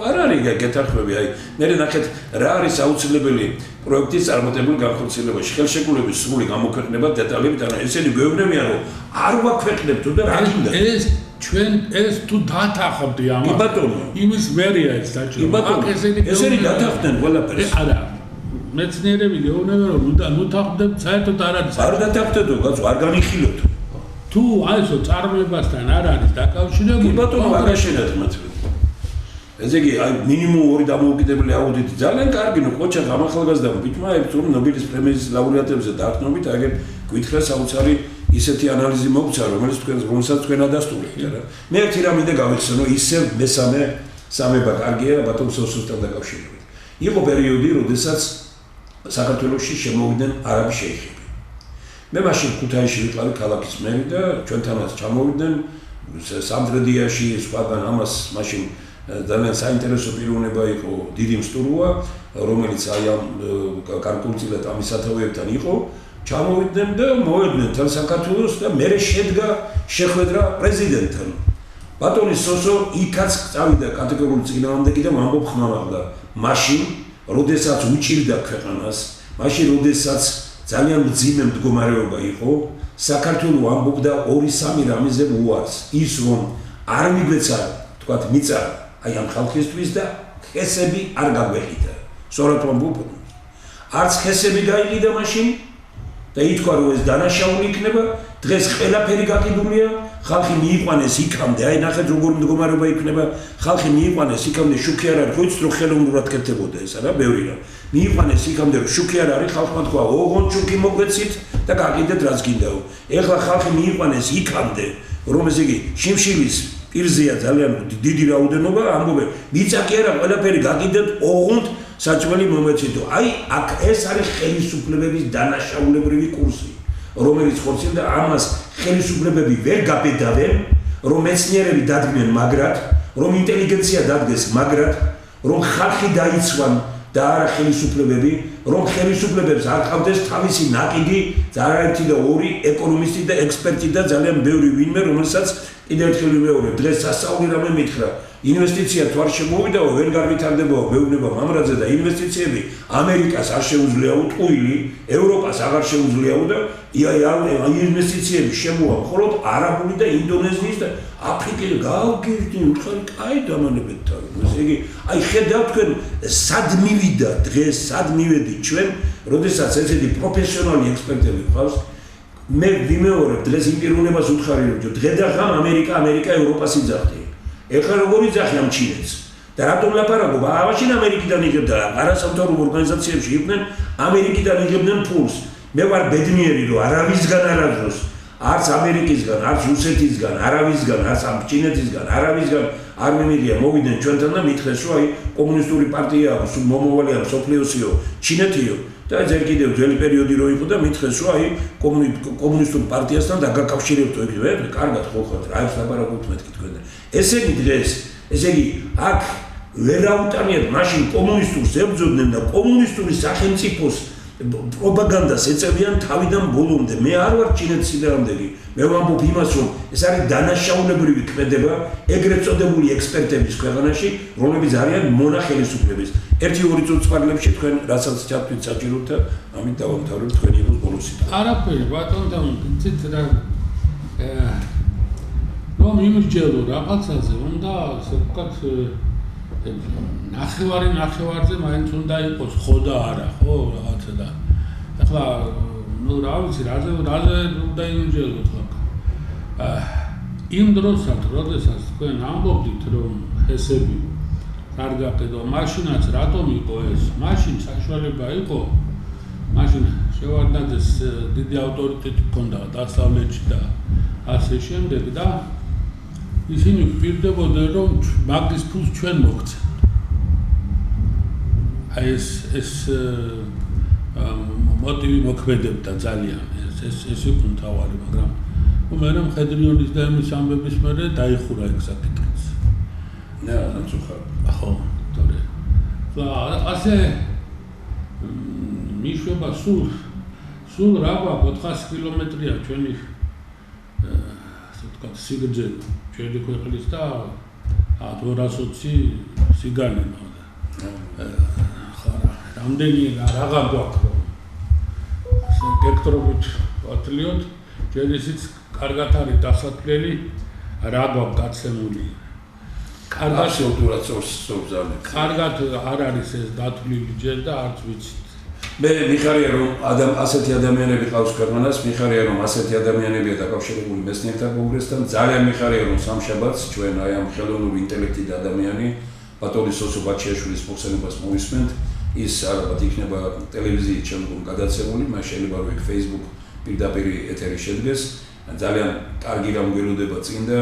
არ არის გეთახმები აი მე ნახეთ რა არის აუცილებელი პროექტის წარმატებული განხორციელებაში ხელშეკრულების სრული გამოქვეყნება დეტალებით ანუ ესენი გვეუბნებიან რომ არ ვაქვეყნებთ და რა გინდა ეს ჩვენ ეს თუ დათანხმდი ამას ბატონო იმის მერია ეს საჭირო აქ ესენი დათანხმდნენ ყველაფერს არა მეცნიერები გეუბნებიან რომ უნდა ნუთანხმდეთ საერთოდ არ არის არ დათანხმდეთო კაცო არ განიხილოთ თუ აი ესო წარმოებასთან არ არის დაკავშირებული ბატონო არ გაშენათ მათ ესე იგი აი მინიმუმ ორი დამოუკიდებელი აუდიტი ძალიან კარგი ნუ ყოჩა გამახალგაზრდა ვიტმაებთ რომ ნობელის პრემიის ლაურეატებზე დაარქმევით აგერ გითხრა საოცარი ისეთი ანალიზი მოგცა რომელიც რომელსაც თქვენ ადასტურებთ რა მე ერთი რამ მინდა გავიხსენო ისევ მესამე სამება კარგია ბატონ სოსუსთან დაკავშირებით იყო პერიოდი როდესაც საქართველოში შემოვიდნენ არაბი შეიხები მე მაშინ ქუთაისში ვიყავი ქალაქის მერი და ჩვენთანაც ჩამოვიდნენ სამდრედიაში სხვაგან ამას მაშინ ძალიან საინტერესო პიროვნება იყო დიდი მსტურვა რომელიც აი ამ კარკულწილად ამის სათავეებთან იყო ჩამოვიდნენ და მოვედნენ თან საქართველოს და მერე შედგა შეხვედრა პრეზიდენტთან ბატონი სოსო იქაც წავიდა კატეგორიული წინააღმდეგი და ვამბობ ხმამაღლა. მაშინ, როდესაც უჭირდა ქვეყანას, მაშინ როდესაც ძალიან მძიმე მდგომარეობა იყო, საქართველოს ამბობდა 2-3 რამეზე უარს. ის რომ არ მიგვეცა, თქვათ, მიწა აი ამ ხალხისთვის და ხესები არ გაგვეყიდა. სწორად ვამბობ. არც ხესები გაიყიდა მაშინ და ითქვა რომ ეს დანაშაული იქნება, დღეს ყველაფერი გაყიდულია, ხალხი მიიყვანეს იქამდე, აი ნახეთ როგორ მდგომარეობა იქნება, ხალხი მიიყვანეს იქამდე შუქი არ არის, ხო იცით რომ ხელოვნურად კეთდებოდა ესა რა, ბევრი რა. მიიყვანეს იქამდე რომ შუქი არ არის, ხალხმა თქვა, ოღონდ შუქი მოგვეცით და გაყიდეთ რაც გინდაო. ეხლა ხალხი მიიყვანეს იქამდე, რომ ესე იგი შიმშილის პირზეა ძალიან დიდი რაოდენობა, ამბობენ, მიწა კი არა, ყველაფერი გაყიდეთ, ოღონდ საჭმელი მომეცითო. აი აქ ეს არის ხელისუფლებების დანაშაულებრივი კურსი, რომელიც ხორციელდა ამას ხელისუფლებები ვერ გაბედავენ, რომ მეცნიერები დადგნენ მაგრად, რომ ინტელიგენცია დადგეს მაგრად, რომ ხალხი დაიცვან და არა ხელისუფლებები, რომ ხელისუფლებებს არ ყავდეს თავისი ნაკიდი, არაერთი და ორი ეკონომისტი და ექსპერტი და ძალიან ბევრი ვინმე, რომელსაც კიდევ ერთხელ ვიმეორებ, დღეს სასწაული რამე მითხრა, ინვესტიცია თუ არ შემოვიდაო, ვერ განვითარდებაო მეურნეობა მამრაძე და ინვესტიციები ამერიკას არ შეუძლიაო ტყუილი, ევროპას აღარ შეუძლიაო და ინვესტიციები შემოვა მხოლოდ არაბული და ინდონეზიის და აფრიკის გავგირდი, უთხარი კაი დამანებეთ თავი. ესე იგი, აი ხედავთ თქვენ სად მივიდა დღეს, სად მივედით ჩვენ, როდესაც ესეთი პროფესიონალი ექსპერტები ყავს, მე ვიმეორებ დღეს იმ პიროვნებას უთხარი რომ დღე და ღამ ამერიკა ევროპას იძახდი. ეხლა როგორ იძახი ამ ჩინეთს? და რატომ ლაპარაკობ? მაშინ ამერიკიდან იღებდა, არასამთავრობო ორგანიზაციებში იყვნენ, ამერიკიდან იღებდნენ ფულს. მე ვარ ბედნიერი რომ არავისგან არ აძროს, არც ამერიკისგან, არც რუსეთისგან, არავისგან, არც ამ ჩინეთისგან, არავისგან არ მიმიღია, მოვიდნენ ჩვენთან და მითხრეს რომ აი კომუნისტური პარტია აქვს, მომავალია მსოფლიოსიო, ჩინეთიო. და ეს კიდევ ძველი პერიოდი რო იყო და მითხრეს რომ აი კომუნისტურ პარტიასთან დაგაკავშირებთო ეგ ვერა, კარგად ხო ხართ, რაებს ლაპარაკობთ მეთქი თქვენ. ესენი დღეს, ესე იგი, აქ ვერ აუტანიათ, მაშინ კომუნისტურს ებრძოდნენ და კომუნისტური სახელმწიფოს პროპაგანდას ეწევიან თავიდან ბოლომდე. მე არ ვარ ჩინეთის წინააღმდეგი. მე ვამბობ იმას, რომ ეს არის დანაშაულებრივი ქმედება ეგრეთ წოდებული ექსპერტების ქვეყანაში, რომლებიც არიან მონახელისუფლების. 1-2 წუთსვარლებში თქვენ რასაც ჩათვლით საჭიროთ და ამით დავამთავრებთ თქვენი იყოს ბოლო სიტყვა. არაფერი, ბატონო, იცით რა რომ იმსჯელო რაღაცაზე, უნდა ასე ვთქვათ ნახევარზე მაინც უნდა იყოს ხო და არა, ხო რაღაცა და ახლა ნუ რა ვიცი, რაზე უნდა იმსჯელოთ ხო. იმ დროსაც, როდესაც თქვენ ამბობდით, რომ ესები არ გაყიდო, მაშინაც რატომ იყო ეს? მაშინ საშუალება იყო, მაშინ შევარდნაძეს დიდი ავტორიტეტი ჰქონდა დასავლეთში და ასე შემდეგ და ისინი ვპირდებოდნენ, რომ მაგის ფულს ჩვენ მოგცემთ. აი ეს მოტივი მოქმედებდა ძალიან, ეს იყო მთავარი, მაგრამ მე მხედრიონის და იმის ამბების მერე დაიხურა ეგ საკითხიც. ხო, თორე. ასე მიშვება სულ რა გვაქვს 400 კილომეტრია ჩვენი ასე ვთქვათ სიგრძე ჩვენი ქვეყნის და 220 სიგანე. ხო, რამდენი რაღა გვაქვს რომ გექტრობით ვათლიოთ, ჩვენ ისიც კარგად არის დასათვლელი რა გვაქვს გაცემული. კარგად აბსოლუტურად სწორზალე. კარგად არ არის ეს დათვლილი ჯერ და არც ვიცით. მე მიხარია რომ ასეთი ადამიანები ყავს ქვეყანას, მიხარია რომ ასეთი ადამიანებია დაკავშირებული მეცნიერთა კონგრესთან, ძალიან მიხარია რომ სამშაბათს ჩვენ აი ამ ხელოვნური ინტელექტით ადამიანი ბატონი სოსო ბაჩიაშვილის მოხსენებას მოვისმენთ, ის ალბათ იქნება ტელევიზიით შემდგომ გადაცემული, მას შეიძლება რომ იქ Facebook პირდაპირ ეთერი შედგეს, ძალიან კარგი გამგებლობა წინ და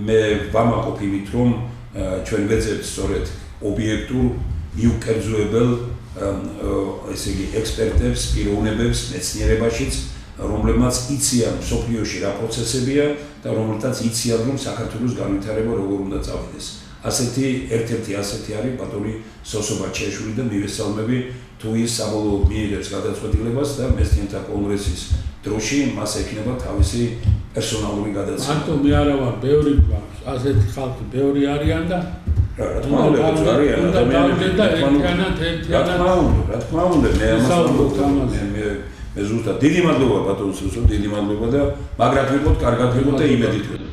მე ვამაყობ იმით რომ ჩვენ ვეძებთ სწორედ ობიექტურ მიუკერძოებელ ესე იგი ექსპერტებს, პიროვნებებს მეცნიერებაშიც, რომლებმაც იციან მსოფლიოში რა პროცესებია და რომელთაც იციან რომ საქართველოს განვითარება როგორ უნდა წავიდეს. ასეთი ერთ-ერთი ასეთი არის ბატონი სოსო ბაჩიაშვილი და მივესალმები თუ ის საბოლოოდ მიიღებს გადაწყვეტილებას და მეცნიერთა კონგრესის დროში მას ექნება თავისი პერსონალური გადაცემა. მარტო მე არა ვარ, ბევრი გვაქვს, ასეთი ხალხი ბევრი არიან და რა თქმა უნდა, არიან ადამიანები და ერთიანად რა თქმა უნდა, მე ამას მე ზუსტად დიდი მადლობა ბატონო სუსო, დიდი მადლობა და მაგრად ვიყოთ, კარგად ვიყოთ და იმედით ვიყოთ.